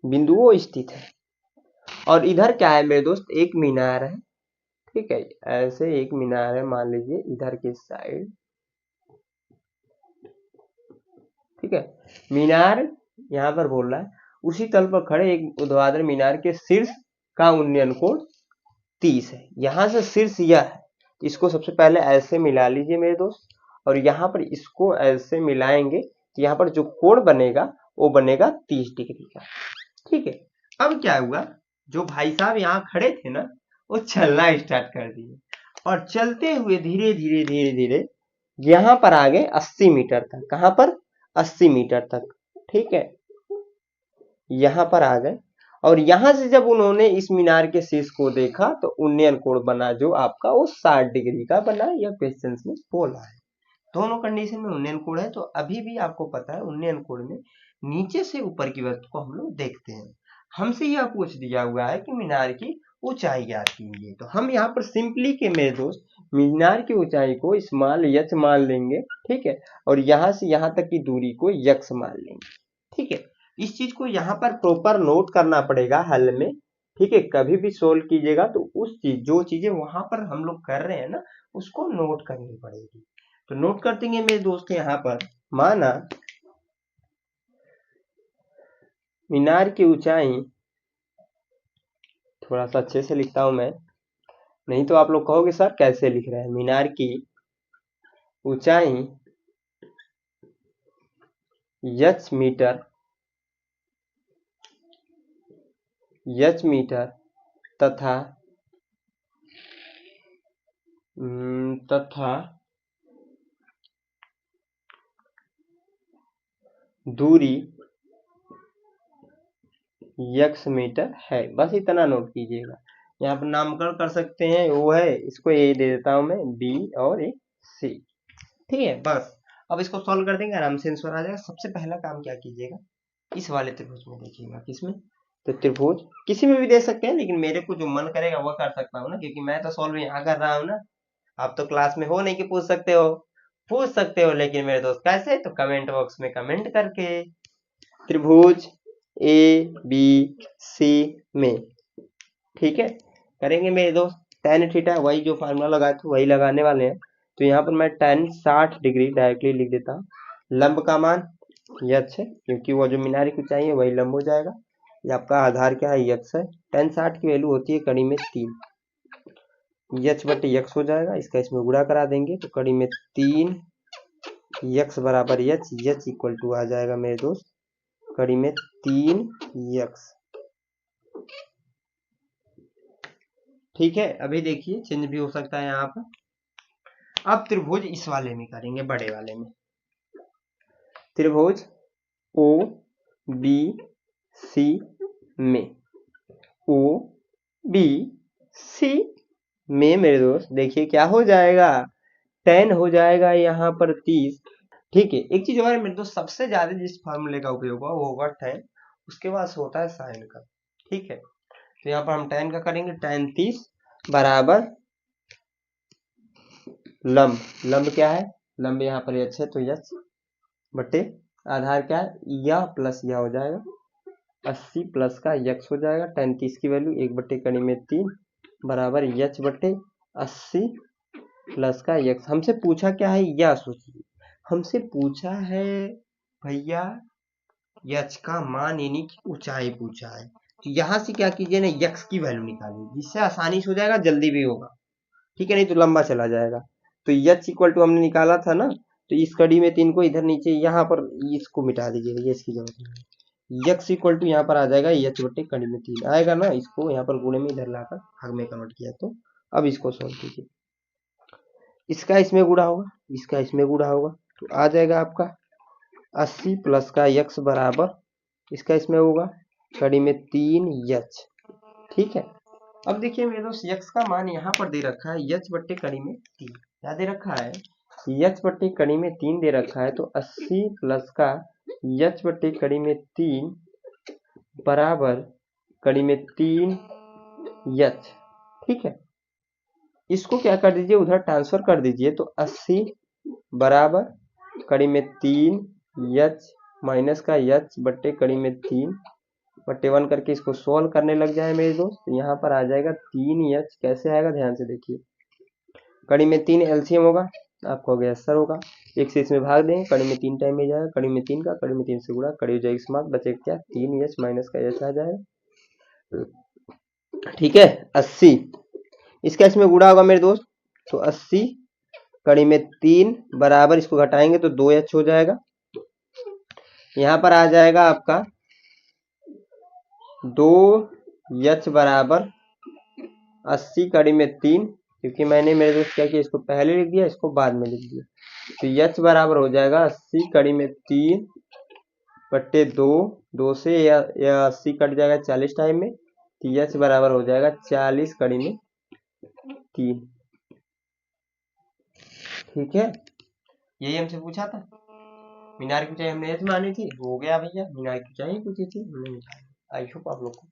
बिंदु ओ स्थित है, और इधर क्या है मेरे दोस्त, एक मीनार है, ठीक है। ऐसे एक मीनार है, मान लीजिए इधर की साइड, ठीक है। मीनार यहाँ पर बोल रहा है उसी तल पर खड़े एक ऊर्ध्वाधर मीनार के शीर्ष का उन्नयन कोण 30 है। यहाँ से शीर्ष यह है, इसको सबसे पहले ऐसे मिला लीजिए मेरे दोस्त, और यहाँ पर इसको ऐसे मिलाएंगे तो यहाँ पर जो कोण बनेगा वो बनेगा 30 डिग्री का, ठीक है। अब क्या हुआ, जो भाई साहब यहाँ खड़े थे ना, वो चलना स्टार्ट कर दिए, और चलते हुए धीरे धीरे धीरे धीरे यहाँ पर आ गए 80 मीटर तक, कहाँ पर, 80 मीटर तक, ठीक है। यहाँ पर आ गए, और यहाँ से जब उन्होंने इस मीनार के शीर्ष को देखा तो उन्नयन कोण बना जो आपका वो 60 डिग्री का बना, यह क्वेश्चन में बोला है। दोनों कंडीशन में उन्नयन कोण है, तो अभी भी आपको पता है उन्नयन कोण में नीचे से ऊपर की वस्तु को हम लोग देखते हैं। हमसे यह पूछ दिया हुआ है कि मीनार की ऊंचाई ज्ञात कीजिए, तो हम यहाँ पर सिंपली के मेरे दोस्त मीनार की ऊंचाई को स्मॉल h मान लेंगे, ठीक है, और यहाँ से यहाँ तक की दूरी को x मान लेंगे, ठीक है। इस चीज को यहाँ पर प्रॉपर नोट करना पड़ेगा हल में, ठीक है, कभी भी सोल्व कीजिएगा तो उस चीज जो चीजें वहां पर हम लोग कर रहे हैं ना उसको नोट करनी पड़ेगी। तो नोट कर देंगे मेरे दोस्त यहाँ पर। माना मीनार की ऊंचाई, थोड़ा सा अच्छे से लिखता हूं मैं, नहीं तो आप लोग कहोगे सर कैसे लिख रहे हैं। मीनार की ऊंचाई h मीटर तथा तथा दूरी x मीटर है। बस इतना नोट कीजिएगा। यहाँ पर नामकरण कर सकते हैं, वो है, इसको ए दे देता हूं मैं b और एक c। ठीक है, बस अब इसको सॉल्व कर देंगे, आराम से आंसर आ जाएगा। सबसे पहला काम क्या कीजिएगा, इस वाले त्रिभुज में देखिएगा। किसमें? तो त्रिभुज किसी में भी दे सकते हैं, लेकिन मेरे को जो मन करेगा वो कर सकता हूँ ना, क्योंकि मैं तो सॉल्व यहाँ कर रहा हूँ ना। आप तो क्लास में हो नहीं कि पूछ सकते हो, लेकिन मेरे दोस्त कैसे, तो कमेंट बॉक्स में कमेंट करके। त्रिभुज ए बी सी में, ठीक है, करेंगे मेरे दोस्त। tan थीटा वही जो फार्मूला लगाए थे वही लगाने वाले हैं। तो यहाँ पर मैं tan 60 डिग्री डायरेक्टली लिख देता हूँ। लंब का मान यक्स है, क्योंकि वो जो मीनार की ऊंचाई है वही लंब हो जाएगा। ये आपका आधार क्या है, यक्स है। tan 60 की वैल्यू होती है कड़ी में 3, यच बटे यक्स हो जाएगा। इसका इसमें गुणा करा देंगे तो कड़ी में 3 यक्स बराबर यच, यच इक्वल टू आ जाएगा मेरे दोस्त कड़ी में 3 यक्स। ठीक है, अभी देखिए चेंज भी हो सकता है यहाँ पर। अब त्रिभुज इस वाले में करेंगे, बड़े वाले में। त्रिभुज ओ बी सी में, ओ बी सी में मेरे दोस्त देखिए क्या हो जाएगा, tan हो जाएगा यहाँ पर 30। ठीक है, एक चीज और है मेरे दोस्त, सबसे ज्यादा जिस फार्मूले का उपयोग हुआ वो होगा tan, उसके बाद होता है साइन का। ठीक है, तो यहाँ पर हम tan का करेंगे, tan 30 बराबर लंब क्या है, लंब यहाँ पर h है तो h बटे आधार क्या है, यह प्लस यह हो जाएगा 80 प्लस का यक्स हो जाएगा। tan 30 की वैल्यू 1 बटे कड़ी में 3 बराबर यच बटे 80 प्लस का यक्स। हमसे पूछा क्या है, यह सोचिए, हमसे पूछा है भैया यच का मान यानी कि ऊंचाई पूछा है। तो यहाँ से क्या कीजिए ना, यक्स की वैल्यू निकालिए, जिससे आसानी से हो जाएगा, जल्दी भी होगा। ठीक है, नहीं तो लंबा चला जाएगा। तो यच इक्वल टू हमने निकाला था ना, तो इस कड़ी में 3 को इधर नीचे यहाँ पर इसको मिटा दीजिएगा, ये इसकी जरूरत नहीं है। यक्स इक्वल टू यहाँ पर आ जाएगा यच बटे कड़ी में 3 आएगा ना, इसको यहाँ पर गुणे में इधर लाकर भाग में कन्वर्ट किया। तो अब इसको सोल्व कीजिए, इसका इसमें गुणा होगा, इसका इसमें गुणा होगा, तो आ जाएगा आपका 80 प्लस का यक्स बराबर इसका इसमें होगा कड़ी में 3 यच। ठीक है, अब देखिए मेरे दोस्त यक्स का मान यहाँ पर दे रखा है यच बट्टे कड़ी में 3, क्या दे रखा है, यच बट्टे कड़ी में 3 दे रखा है। तो 80 प्लस का यच बट्टे कड़ी में 3 बराबर कड़ी में 3 यच। ठीक है, इसको क्या कर दीजिए, उधर ट्रांसफर कर दीजिए, तो 80 बराबर कड़ी में 3 यच माइनस का यच बट्टे कड़ी में 3 बट्टे 1 करके इसको सॉल्व करने लग जाए मेरे दोस्त, यहाँ पर आ जाएगा 3 एच। कैसे आएगा ध्यान से देखिए, कड़ी में 3 एलसीएम होगा, आपको गया सर होगा, एक से इसमें भाग दें, कड़ी में 3 टाइम में जाएगा, कड़ी में 3 का कड़ी में 3 से गुणा, कड़ी हो जाएगी समाप्त, बचेगा क्या 3 एच माइनस का एच आ जाएगा। ठीक है, 80 इसका इसमें गुणा होगा मेरे दोस्त, तो 80 कड़ी में 3 बराबर इसको घटाएंगे तो 2 एच हो जाएगा। यहाँ पर आ जाएगा आपका 2 एच बराबर 80 कड़ी में 3, क्योंकि मैंने मेरे दोस्त क्या किया, इसको पहले लिख दिया, इसको बाद में लिख दिया। तो एच बराबर हो जाएगा 80 कड़ी में 3 बट्टे 2, 2 से या 80 कट जाएगा 40 टाइम में, तो एच बराबर हो जाएगा 40 कड़ी में 3। ठीक है, यही हमसे पूछा था। मीनार की ऊंचाई हमने एच मानी थी, हो गया भैया, मीनार की ऊंचाई पूछी थी हमने निकाली। आई होप आप लोग को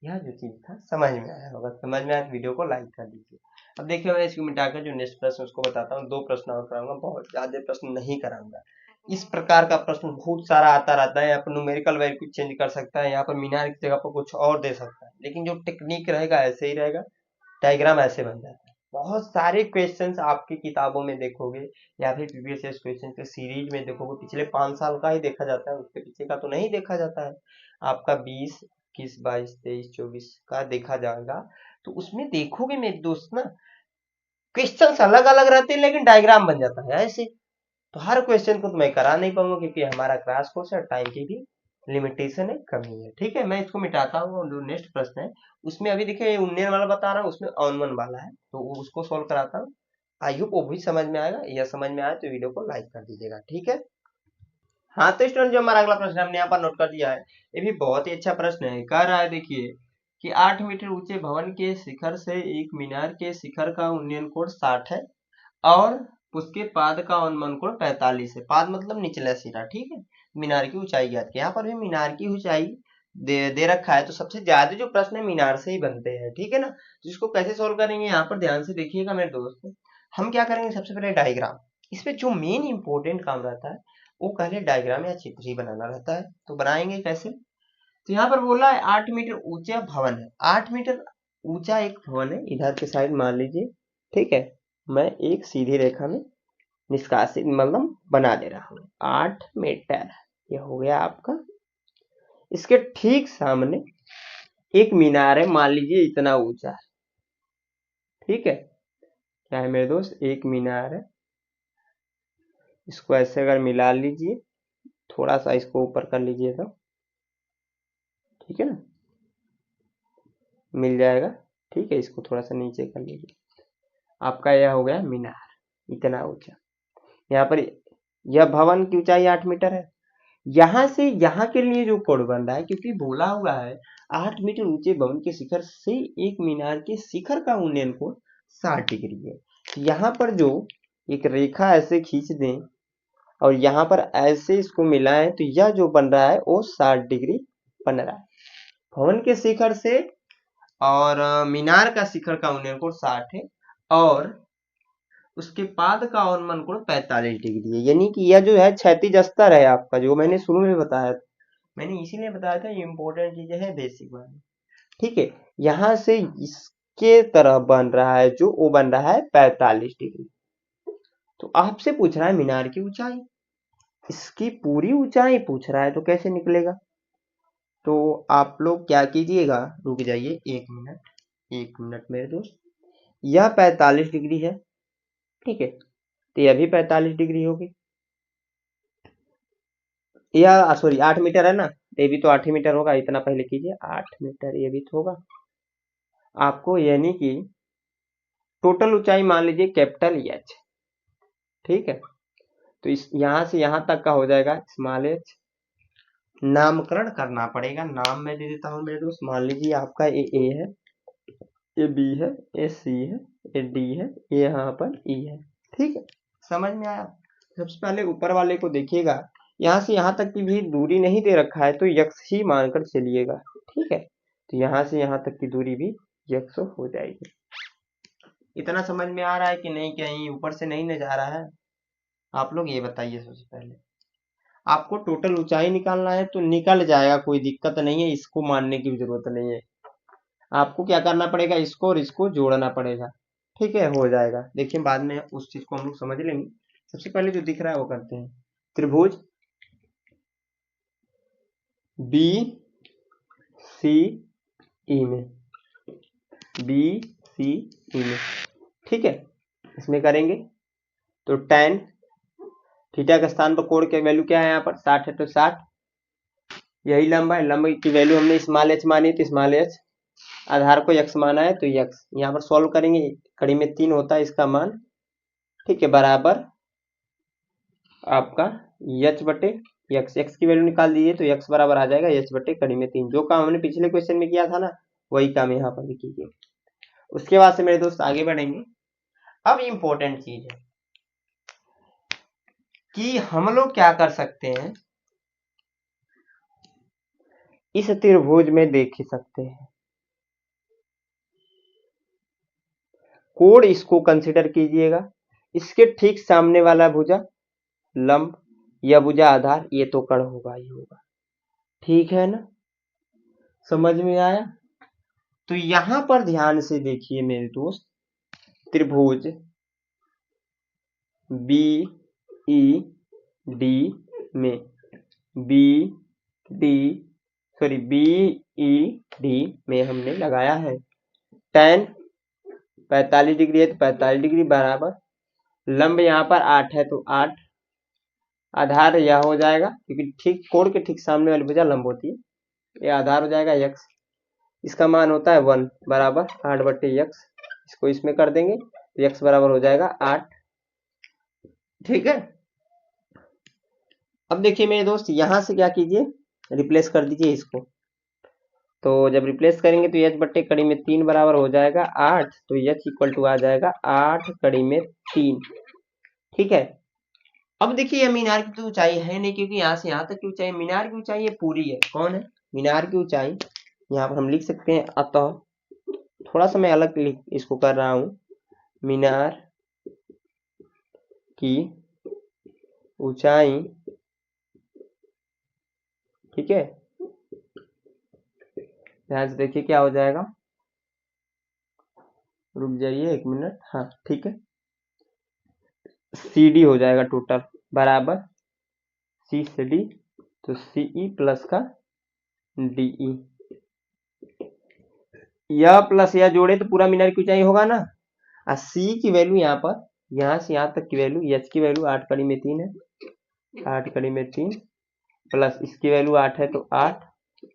यह जो चीज था समझ में आया होगा। समझ में आया तो वीडियो को लाइक कर दीजिए। अब देखिए मैं इसको मिटाकर जो नेक्स्ट प्रश्न उसको बताता हूँ, 2 प्रश्न और कराऊंगा, बहुत ज्यादा प्रश्न नहीं कराऊंगा। इस प्रकार का प्रश्न बहुत सारा आता रहता है, यहाँ पर न्यूमेरिकल वैल्यू चेंज कर सकता है, यहाँ पर मीनार की जगह पर कुछ और दे सकता है। लेकिन जो टेक्निक रहेगा ऐसे ही रहेगा, डायग्राम ऐसे बन जाता है। बहुत सारे क्वेश्चंस आपकी किताबों में देखोगे या फिर प्रीवियस क्वेश्चन के सीरीज में देखोगे, पिछले 5 साल का ही देखा जाता है, उसके पीछे का तो नहीं देखा जाता है। आपका 20, 21, 22, 23, 24 का देखा जाएगा, तो उसमें देखोगे मेरे दोस्त ना, क्वेश्चंस अलग अलग रहते हैं लेकिन डायग्राम बन जाता है ऐसे। तो हर क्वेश्चन को तो मैं करा नहीं पाऊंगा क्योंकि हमारा क्रैश कोर्स है, टाइम की भी लिमिटेशन है, कमी है। ठीक है, मैं इसको मिटाता हूँ और जो नेक्स्ट प्रश्न है उसमें अभी देखिए उन्नयन वाला बता रहा हूँ, उसमें ऑनवन वाला है, तो उसको सोल्व कराता हूँ। आई होप वो भी समझ में आएगा, या समझ में आए तो वीडियो को लाइक कर दीजिएगा। ठीक है, हाँ तो स्टूडेंट जो हमारा अगला प्रश्न हमने यहाँ पर नोट कर दिया है, ये भी बहुत ही अच्छा प्रश्न है। कह रहा है देखिए कि 8 मीटर ऊंचे भवन के शिखर से एक मीनार के शिखर का उन्नयन कोण 60 है और उसके पाद का अवनमन कोण 45 है। पाद मतलब निचला सिरा, ठीक है। मीनार की ऊंचाई ज्ञात की, यहाँ पर भी मीनार की ऊंचाई दे रखा है, तो सबसे ज्यादा जो प्रश्न है मीनार से ही बनते हैं, ठीक है ना। जिसको कैसे सोल्व करेंगे यहाँ पर ध्यान से देखिएगा मेरे दोस्त। हम क्या करेंगे, सबसे पहले डायग्राम, इसमें जो मेन इंपॉर्टेंट काम रहता है वो पहले डायग्राम या चित्र ही बनाना रहता है। तो बनाएंगे कैसे, तो यहाँ पर बोला है 8 मीटर ऊंचा भवन है, 8 मीटर ऊंचा एक भवन है, इधर के साइड मान लीजिए, ठीक है। मैं एक सीधी रेखा में निष्कासित मतलब बना दे रहा हूँ 8 मीटर, ये हो गया आपका। इसके ठीक सामने एक मीनार है, मान लीजिए इतना ऊंचा है, ठीक है। क्या है मेरे दोस्त, एक मीनार है, इसको ऐसे अगर मिला लीजिए, थोड़ा सा इसको ऊपर कर लीजिए तो ठीक है ना, मिल जाएगा। ठीक है, इसको थोड़ा सा नीचे कर लीजिए, आपका यह हो गया मीनार, इतना ऊंचा। यहाँ पर यह भवन की ऊंचाई 8 मीटर है। यहां से यहाँ के लिए जो कोण बन रहा है, क्योंकि बोला हुआ है 8 मीटर ऊंचे भवन के शिखर से एक मीनार के शिखर का उन्नयन कोण 60 डिग्री है। यहाँ पर जो एक रेखा ऐसे खींच दें और यहाँ पर ऐसे इसको मिलाएं, तो यह जो बन रहा है वो 60 डिग्री बन रहा है। भवन के शिखर से और मीनार का शिखर का उन्नयन कोण 60 है और उसके पाद का अवनमन कोण 45 डिग्री है। यानी कि यह जो है क्षैतिज स्तर है आपका, जो मैंने शुरू में बताया था, मैंने इसीलिए बताया था ये इंपॉर्टेंट चीजें है बेसिक वाली। ठीक है, यहां से इसके तरह बन रहा है, जो वो बन रहा है 45 डिग्री। तो आपसे पूछ रहा है मीनार की ऊंचाई, इसकी पूरी ऊंचाई पूछ रहा है, तो कैसे निकलेगा। तो आप लोग क्या कीजिएगा, रुक जाइए 1 मिनट, 1 मिनट मेरे दोस्त। यह 45 डिग्री है, ठीक है, तो यह भी 45 डिग्री होगी। यह सॉरी 8 मीटर है ना, तो ये भी तो 8 ही मीटर होगा, इतना पहले कीजिए, 8 मीटर ये भी तो होगा आपको। यानी कि टोटल ऊंचाई मान लीजिए कैपिटल एच, ठीक है। तो इस यहां से यहां तक का हो जाएगा स्मॉल एच। नामकरण करना पड़ेगा, नाम मैं दे देता हूं मेरे दोस्त। मान लीजिए आपका ए है, ये बी है, ये सी है, ये डी है, ये यहाँ पर ई है, ठीक है। समझ में आया। सबसे पहले ऊपर वाले को देखिएगा, यहाँ से यहाँ तक की भी दूरी नहीं दे रखा है, तो यक्स ही मानकर चलिएगा, ठीक है। तो यहाँ से यहाँ तक की दूरी भी यक्स हो जाएगी। इतना समझ में आ रहा है कि नहीं, कहीं ऊपर से नहीं न जा रहा है, आप लोग ये बताइए। सबसे पहले आपको टोटल ऊंचाई निकालना है, तो निकल जाएगा, कोई दिक्कत नहीं है, इसको मानने की जरूरत नहीं है। आपको क्या करना पड़ेगा, इसको और इसको जोड़ना पड़ेगा, ठीक है, हो जाएगा। देखिए बाद में उस चीज को हम लोग समझ लेंगे, सबसे पहले जो दिख रहा है वो करते हैं। त्रिभुज बी सी ई में, बी सी ई में, ठीक है, इसमें करेंगे तो tan थीटा के स्थान पर कोण की वैल्यू क्या है, यहाँ पर 60 है, तो 60 यही लंब है, लंब की वैल्यू हमने स्मॉल एच मानी, तो स्मॉल एच, आधार को यक्स माना है तो यक्स। यहाँ पर सॉल्व करेंगे, कड़ी में 3 होता है इसका मान, ठीक है, बराबर आपका एच बटे यक्स। एक्स की वैल्यू निकाल दीजिए तो यक्स बराबर आ जाएगा एच बटे कड़ी में 3। जो काम हमने पिछले क्वेश्चन में किया था ना, वही काम यहाँ पर भी कीजिए। उसके बाद से मेरे दोस्त आगे बढ़ेंगे। अब इंपॉर्टेंट चीज है कि हम लोग क्या कर सकते हैं, इस त्रिभुज में देख ही सकते हैं, कोण इसको कंसिडर कीजिएगा, इसके ठीक सामने वाला भुजा लंब या भुजा आधार, ये तो कर्ण होगा ही होगा, ठीक है ना, समझ में आया। तो यहां पर ध्यान से देखिए मेरे दोस्त, त्रिभुज बी ई डी में B D sorry B E D में हमने लगाया है tan 45 डिग्री है तो 45 डिग्री बराबर लंब यहाँ पर 8 है तो 8 आधार यह हो जाएगा क्योंकि ठीक कोण के ठीक सामने वाली भुजा लंब होती है, ये आधार हो जाएगा x, इसका मान होता है 1 बराबर 8/x, इसको इसमें कर देंगे तो x बराबर हो जाएगा 8। ठीक है, अब देखिए मेरे दोस्त यहां से क्या कीजिए, रिप्लेस कर दीजिए इसको। तो जब रिप्लेस करेंगे तो h/कड़ी में 3 बराबर हो जाएगा 8, तो h इक्वल टू आ जाएगा 8 कड़ी में 3। ठीक है, अब देखिए यह मीनार की तो ऊंचाई है नहीं क्योंकि यहाँ से यहाँ तक की ऊंचाई, मीनार की ऊंचाई ये पूरी है। कौन है मीनार की ऊंचाई, यहाँ पर हम लिख सकते हैं अतः, थोड़ा सा मैं अलग इसको कर रहा हूं, मीनार की ऊंचाई, ठीक है, ध्यान से देखिए क्या हो जाएगा, रुक जाइए 1 मिनट, हाँ ठीक है, CD हो जाएगा टोटल बराबर C से D, तो CE प्लस का DE, यह प्लस यह जोड़े तो पूरा मीनार की ऊंचाई होगा ना। और C की वैल्यू यहाँ पर, यहाँ से यहाँ तक की वैल्यू, H की वैल्यू 8 कड़ी में 3 है, 8 कड़ी में 3 प्लस इसकी वैल्यू 8 है तो 8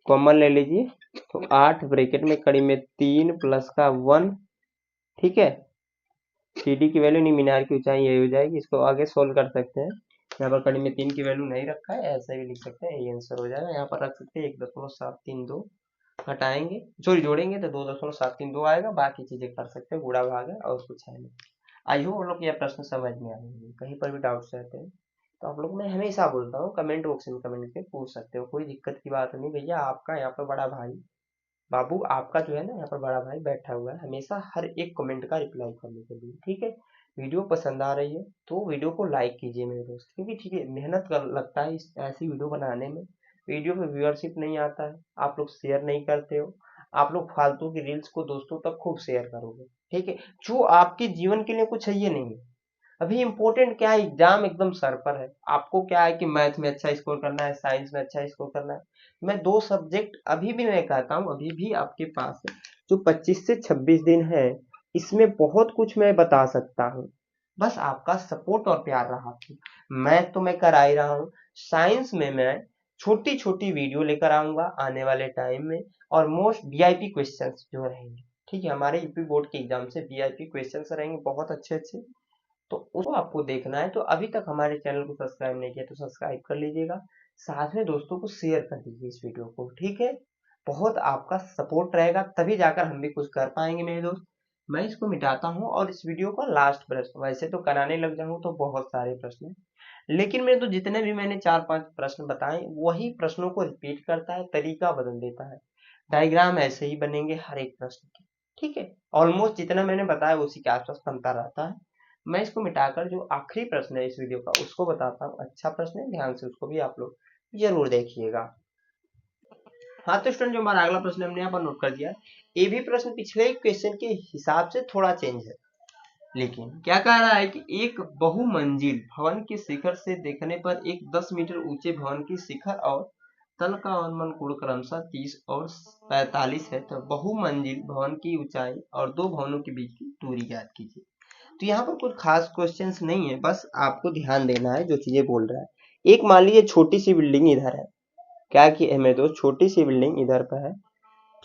कॉमन ले लीजिए, तो 8 ब्रैकेट में कड़ी में 3 प्लस का 1। ठीक है, CD की वैल्यू नहीं, मीनार की ऊंचाई यही हो जाएगी, इसको आगे सोल्व कर सकते हैं। यहाँ पर कड़ी में 3 की वैल्यू नहीं रखा है, ऐसा भी लिख सकते हैं, ये आंसर हो जाएगा। यहाँ पर रख सकते हैं 1.732, हटाएंगे सॉरी जोड़ेंगे तो 2.732 आएगा, बाकी चीजें कर सकते हैं, गुणा भाग है और कुछ है नहीं। आई होप आप लोग यह प्रश्न समझ में आएंगे, कहीं पर भी डाउट्स रहते हैं तो आप लोग, मैं हमेशा बोलता हूँ कमेंट बॉक्स में कमेंट करके पूछ सकते हो, कोई दिक्कत की बात नहीं भैया। आपका यहाँ पर बड़ा भाई बाबू, आपका जो है ना यहाँ पर बड़ा भाई बैठा हुआ है हमेशा हर एक कमेंट का रिप्लाई करने के लिए। ठीक है, वीडियो पसंद आ रही है तो वीडियो को लाइक कीजिए मेरे दोस्त, क्योंकि ठीक है मेहनत कर लगता है इस ऐसी वीडियो बनाने में, वीडियो में व्यूअरशिप नहीं आता है, आप लोग शेयर नहीं करते हो, आप लोग फालतू की रील्स को दोस्तों तक खूब शेयर करोगे। ठीक है, जो आपके जीवन के लिए कुछ है ये नहीं है। अभी इम्पोर्टेंट क्या है, एग्जाम एकदम सर पर है, आपको क्या है कि मैथ में अच्छा स्कोर करना है, साइंस में अच्छा स्कोर करना है। मैं 2 सब्जेक्ट अभी भी मैं कहता हूँ अभी भी आपके पास है, जो 25 से 26 दिन है, इसमें बहुत कुछ मैं बता सकता हूँ, बस आपका सपोर्ट और प्यार रहा था। मैथ तो मैं करा ही रहा हूँ, साइंस में मैं छोटी छोटी वीडियो लेकर आऊंगा आने वाले टाइम में, और मोस्ट वीआईपी क्वेश्चंस जो रहेंगे। ठीक है, हमारे यूपी बोर्ड के एग्जाम से वीआईपी क्वेश्चंस रहेंगे बहुत अच्छे अच्छे, तो उसको आपको देखना है। तो अभी तक हमारे चैनल को सब्सक्राइब नहीं किया तो सब्सक्राइब कर लीजिएगा, साथ में दोस्तों को शेयर कर दीजिए इस वीडियो को। ठीक है, बहुत आपका सपोर्ट रहेगा तभी जाकर हम भी कुछ कर पाएंगे मेरे दोस्त। मैं इसको मिटाता हूँ और इस वीडियो का लास्ट प्रश्न, वैसे तो कराने लग जाऊँ तो बहुत सारे प्रश्न हैं, लेकिन मेरे तो जितने भी मैंने 4-5 प्रश्न बताए वही प्रश्नों को रिपीट करता है, तरीका बदल देता है, डायग्राम ऐसे ही बनेंगे हर एक प्रश्न के। ठीक है, ऑलमोस्ट जितना मैंने बताया उसी के आसपास बनता रहता है। मैं इसको मिटाकर जो आखिरी प्रश्न है इस वीडियो का उसको बताता हूँ, अच्छा प्रश्न है, ध्यान से उसको भी आप लोग जरूर देखिएगा। हाँ तो स्टूडेंट, जो हमारा अगला प्रश्न हमने यहाँ पर नोट कर दिया, ये भी प्रश्न पिछले क्वेश्चन के हिसाब से थोड़ा चेंज है, लेकिन क्या कह रहा है कि एक बहुमंजिल भवन के शिखर से देखने पर एक 10 मीटर ऊंचे भवन की शिखर और तल का अनुमान कोण क्रमशः 30 और 45 है, तो बहुमंजिल भवन की ऊंचाई और दो भवनों के बीच की दूरी ज्ञात कीजिए। तो यहाँ पर कुछ खास क्वेश्चंस नहीं है, बस आपको ध्यान देना है जो चीजें बोल रहा है। एक मान लीजिए छोटी सी बिल्डिंग इधर है, क्या कि मेरे दोस्त छोटी सी बिल्डिंग इधर पर है,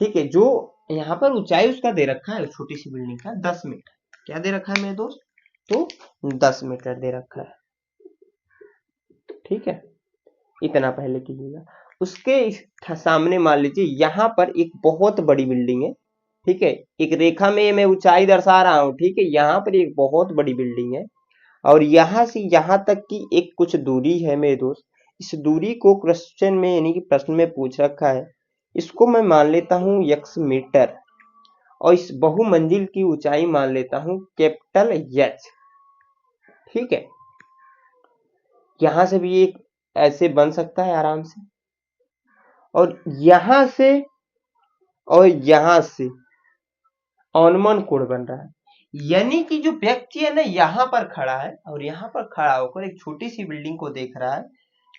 ठीक है, जो यहाँ पर ऊंचाई उसका दे रखा है छोटी सी बिल्डिंग का 10 मीटर, क्या दे रखा है मेरे दोस्त, तो 10 मीटर दे रखा है। ठीक है, इतना पहले कीजिएगा। उसके सामने मान लीजिए यहाँ पर एक बहुत बड़ी बिल्डिंग है, ठीक है, एक रेखा में मैं ऊंचाई दर्शा रहा हूँ, ठीक है, यहाँ पर एक बहुत बड़ी बिल्डिंग है और यहाँ से यहाँ तक की एक कुछ दूरी है मेरे दोस्त। इस दूरी को क्वेश्चन में यानी कि प्रश्न में पूछ रखा है, इसको मैं मान लेता हूँ x मीटर और इस बहुमंजिल की ऊंचाई मान लेता हूँ कैपिटल H। ठीक है, यहां से भी एक ऐसे बन सकता है आराम से, और यहां से और यहां से अवनमन कोण बन रहा है। यानी कि जो व्यक्ति है ना यहाँ पर खड़ा है और यहाँ पर खड़ा होकर एक छोटी सी बिल्डिंग को देख रहा है,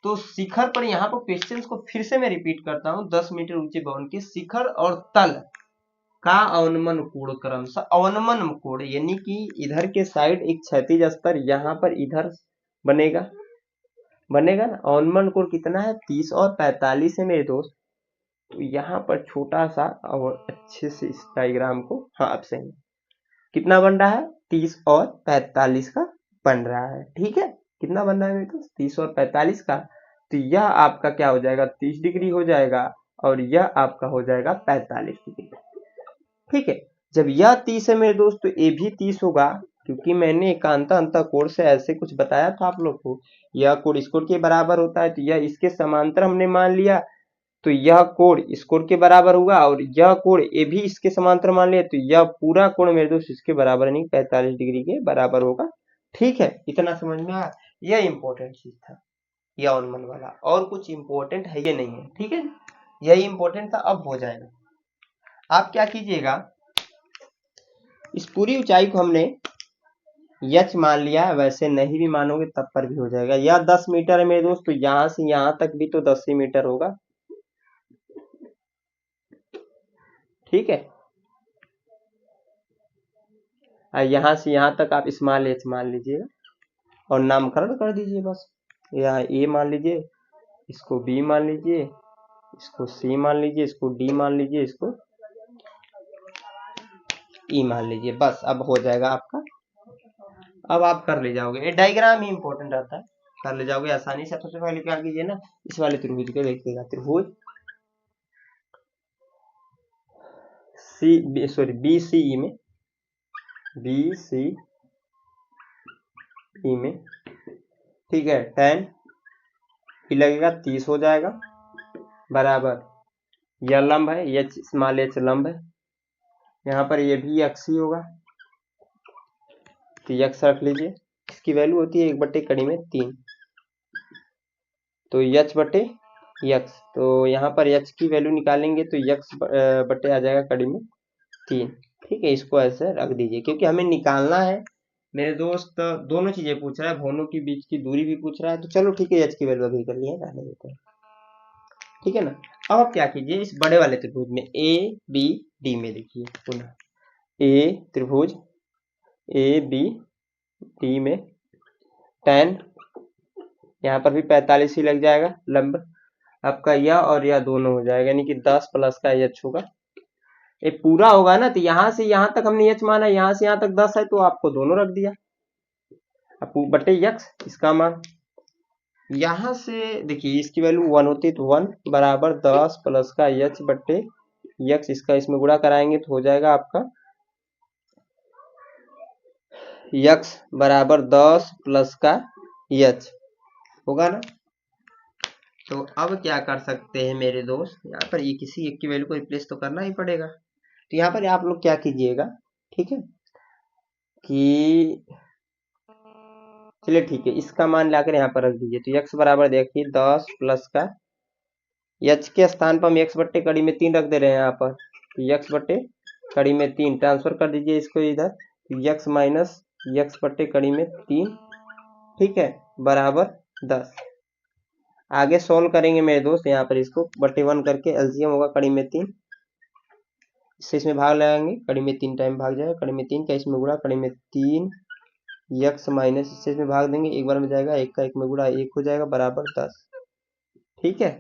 तो शिखर पर यहाँ पर क्वेश्चन को फिर से मैं रिपीट करता हूँ, 10 मीटर ऊंचे भवन के शिखर और तल का अवनमन कोण क्रमशः अवनमन कोण, यानी कि इधर के साइड एक क्षैतिज स्तर यहाँ पर इधर बनेगा बनेगा ना। अवनमन कोण कितना है 30 और 45 है मेरे दोस्त। तो यहाँ पर छोटा सा और अच्छे से इस डायग्राम को, हाँ अब सही कितना बन रहा है 30 और 45 का बन रहा है। ठीक है, कितना बन रहा है मेरे दोस्त 30 और 45 का। तो यह आपका क्या हो जाएगा 30 डिग्री हो जाएगा और यह आपका हो जाएगा 45 डिग्री। ठीक है, जब यह 30 है मेरे दोस्त तो ये भी 30 होगा, क्योंकि मैंने एकांता अंतः कोण से ऐसे कुछ बताया था आप लोग को। यह कोण इस कोण के बराबर होता है, तो यह इसके समांतर हमने मान लिया, तो यह कोण इस कोण के बराबर होगा और यह कोण ये भी इसके समांतर मान लिया, तो यह पूरा कोण मेरे दोस्त इसके बराबर नहीं 45 डिग्री के बराबर होगा। ठीक है, इतना समझ में आया। यह इंपॉर्टेंट चीज था, यह अवनमन वाला, और कुछ इंपॉर्टेंट है ये नहीं है। ठीक है, यही इंपॉर्टेंट था, अब हो जाएगा। आप क्या कीजिएगा, इस पूरी ऊंचाई को हमने यच मान लिया, वैसे नहीं भी मानोगे तब पर भी हो जाएगा। यह 10 मीटर है मेरे दोस्त, तो यहां से यहां तक भी तो 10 ही मीटर होगा। ठीक है, यहां से यहां तक आप स्मॉल एच मान लीजिएगा और नामकरण कर दीजिए बस। यहाँ ए मान लीजिए, इसको बी मान लीजिए, इसको सी मान लीजिए, इसको डी मान लीजिए, इसको ई मान लीजिए, बस अब हो जाएगा आपका। अब आप कर ले जाओगे, ये डायग्राम ही इंपॉर्टेंट रहता है, कर ले जाओगे आसानी से। सबसे पहले क्या कीजिए ना, इस वाले त्रिभुज को देखिएगा, त्रिभुज बी सी ई में, बी सी ई में, ठीक है, tan ई लगेगा 30 हो जाएगा, बराबर यह लंब है, ये स्मॉल एच लंब है, यहाँ पर ये भी x ही होगा, तो x रख लीजिए। इसकी वैल्यू होती है 1/3, तो h बटे x, तो यहाँ पर h की वैल्यू निकालेंगे तो x बटे आ जाएगा कड़ी में 3। ठीक है, इसको ऐसे रख दीजिए, क्योंकि हमें निकालना है मेरे दोस्त, दोनों चीजें पूछ रहा है, भवनों के बीच की दूरी भी पूछ रहा है, तो चलो ठीक है h की वैल्यू अभी कर लिए, रहने देते हैं। ठीक है ना, अब आप क्या कीजिए, इस बड़े वाले त्रिभुज में ए बी डी में देखिए, पुनः ए त्रिभुज ए बी डी में tan, यहाँ पर भी 45 ही लग जाएगा लंब आपका, यह और यह दोनों हो जाएगा, यानी कि 10 प्लस का h होगा। ये पूरा होगा ना, तो यहाँ से यहाँ तक हमने h माना, यहाँ से यहाँ तक 10 है, तो आपको दोनों रख दिया, अब बटे x इसका मान। यहाँ से देखिए इसकी वैल्यू 1 होती है, तो 1 बराबर 10 प्लस का h बटे x, इसका इसमें गुणा कराएंगे तो हो जाएगा आपका x बराबर 10 प्लस का h होगा ना। तो अब क्या कर सकते हैं मेरे दोस्त, यहाँ पर ये किसी एक की वैल्यू को रिप्लेस तो करना ही पड़ेगा, तो यहाँ पर आप लोग क्या कीजिएगा, ठीक है, कि चलिए ठीक है, इसका मान लाकर यहाँ पर रख दीजिए, तो x बराबर देखिए 10 प्लस का h के स्थान पर हम x बट्टे कड़ी में 3 रख दे रहे हैं यहाँ पर, तो x बट्टे कड़ी में 3 ट्रांसफर कर दीजिए इसको इधर, तो x माइनस x बट्टे कड़ी में 3, ठीक है, बराबर 10। आगे सोल्व करेंगे मेरे दोस्त, यहाँ पर इसको बटे 1 करके एलसीएम होगा कड़ी में 3, इससे इसमें भाग लगाएंगे, कड़ी में 3 टाइम भाग जाएगा, कड़ी में 3 का इसमें गुणा, कड़ी में 3 x माइनस इससे इसमें भाग देंगे, एक बार में जाएगा, एक का एक में गुणा 1 हो जाएगा, बराबर 10। ठीक है,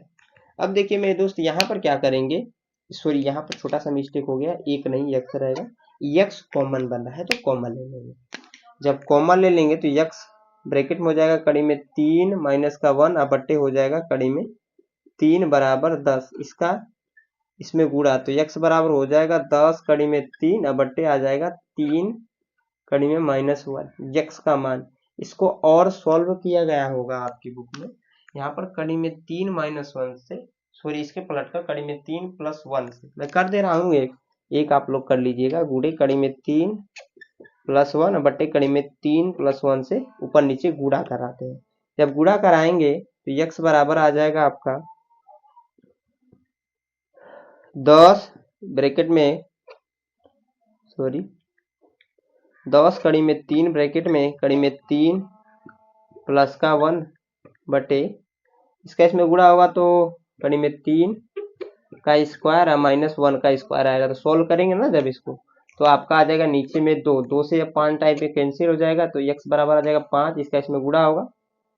अब देखिए मेरे दोस्त यहाँ पर क्या करेंगे, सॉरी यहाँ पर छोटा सा मिस्टेक हो गया, एक नहीं x रहेगा, x कॉमन बन रहा है तो कॉमन ले लेंगे, जब कॉमन ले लेंगे तो x ब्रैकेट में हो जाएगा कड़ी में 3 माइनस का 1 अब बट्टे हो जाएगा कड़ी में 3 बराबर 10, इसका इसमें गुणा, तो x बराबर हो जाएगा 10 कड़ी में 3 अब बट्टे आ जाएगा 3 कड़ी में -1 x का मान। इसको और सॉल्व किया गया होगा आपकी बुक में, यहाँ पर कड़ी में 3 -1 से, सॉरी इसके पलट कर कड़ी में 3 + 1 से मैं कर दे रहा हूँ, एक आप लोग कर लीजिएगा, गुड़े कड़ी में 3 + 1 बट्टे कड़ी में 3 + 1 से ऊपर नीचे गुणा कराते हैं, जब गुणा कराएंगे तो x बराबर आ जाएगा आपका 10 ब्रैकेट में सॉरी 10 कड़ी में 3 ब्रैकेट में कड़ी में 3 प्लस का 1 बटे इसका इसमें गुणा होगा तो कड़ी में 3 का स्क्वायर और -1 का स्क्वायर आएगा। तो सोल्व करेंगे ना जब इसको तो आपका आ जाएगा नीचे में 2 से या 5 टाइप में कैंसिल हो जाएगा तो x बराबर आ जाएगा 5। इसका इसमें गुणा होगा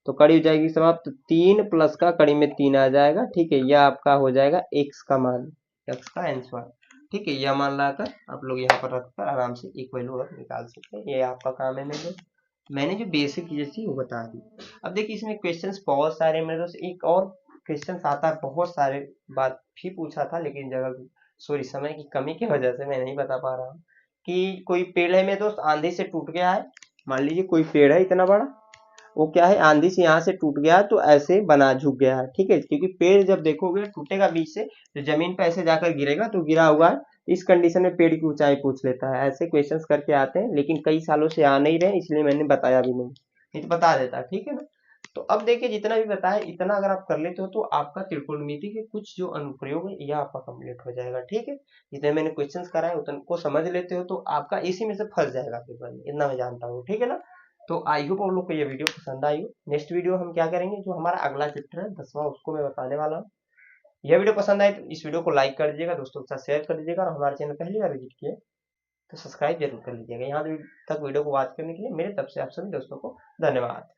तो कड़ी हो जाएगी समाप्त। तो 3 प्लस का कड़ी में 3 आ जाएगा। ठीक है, यह आपका हो जाएगा x का मान, x का आंसर। ठीक है, यह मान लाकर आप लोग यहाँ पर रखकर आराम से एक वैल्यू और निकाल सकते हैं। ये आपका काम है। मैंने जो बेसिक चीजें थी वो बता दी। अब देखिए इसमें क्वेश्चंस बहुत सारे मेरे दोस्त, एक और क्वेश्चन आता है बहुत सारे बात भी पूछा था लेकिन जगह सॉरी समय की कमी की वजह से मैं नहीं बता पा रहा हूँ कि कोई पेड़ है मेरे दोस्त आंधी से टूट गया है। मान लीजिए कोई पेड़ है इतना बड़ा, वो क्या है आंधी से यहाँ से टूट गया तो ऐसे बना झुक गया है। ठीक है, क्योंकि पेड़ जब देखोगे टूटेगा बीच से तो जमीन पर ऐसे जाकर गिरेगा तो गिरा हुआ है। इस कंडीशन में पेड़ की ऊंचाई पूछ लेता है। ऐसे क्वेश्चंस करके आते हैं लेकिन कई सालों से आ नहीं रहे इसलिए मैंने बताया भी नहीं तो बता देता। ठीक है ना। तो अब देखिए जितना भी बताया इतना अगर आप कर लेते हो तो आपका त्रिकोणमिति के कुछ जो अनुप्रयोग है यह आपका कंप्लीट हो जाएगा। ठीक है, जितने मैंने क्वेश्चंस कराए उतना को समझ लेते हो तो आपका इसी में से फंस जाएगा पेपर में, इतना मैं जानता हूँ। ठीक है ना। तो आई होप आप लोग को ये वीडियो पसंद आई हो। नेक्स्ट वीडियो हम क्या करेंगे, जो हमारा अगला चैप्टर है 10वां उसको मैं बताने वाला हूँ। यह वीडियो पसंद आए तो इस वीडियो को लाइक कर दीजिएगा, दोस्तों के साथ शेयर कर दीजिएगा और हमारे चैनल पहली बार विजिट किए तो सब्सक्राइब जरूर कर लीजिएगा। यहाँ तक वीडियो को वॉच करने के लिए मेरे तरफ से आप सभी दोस्तों को धन्यवाद।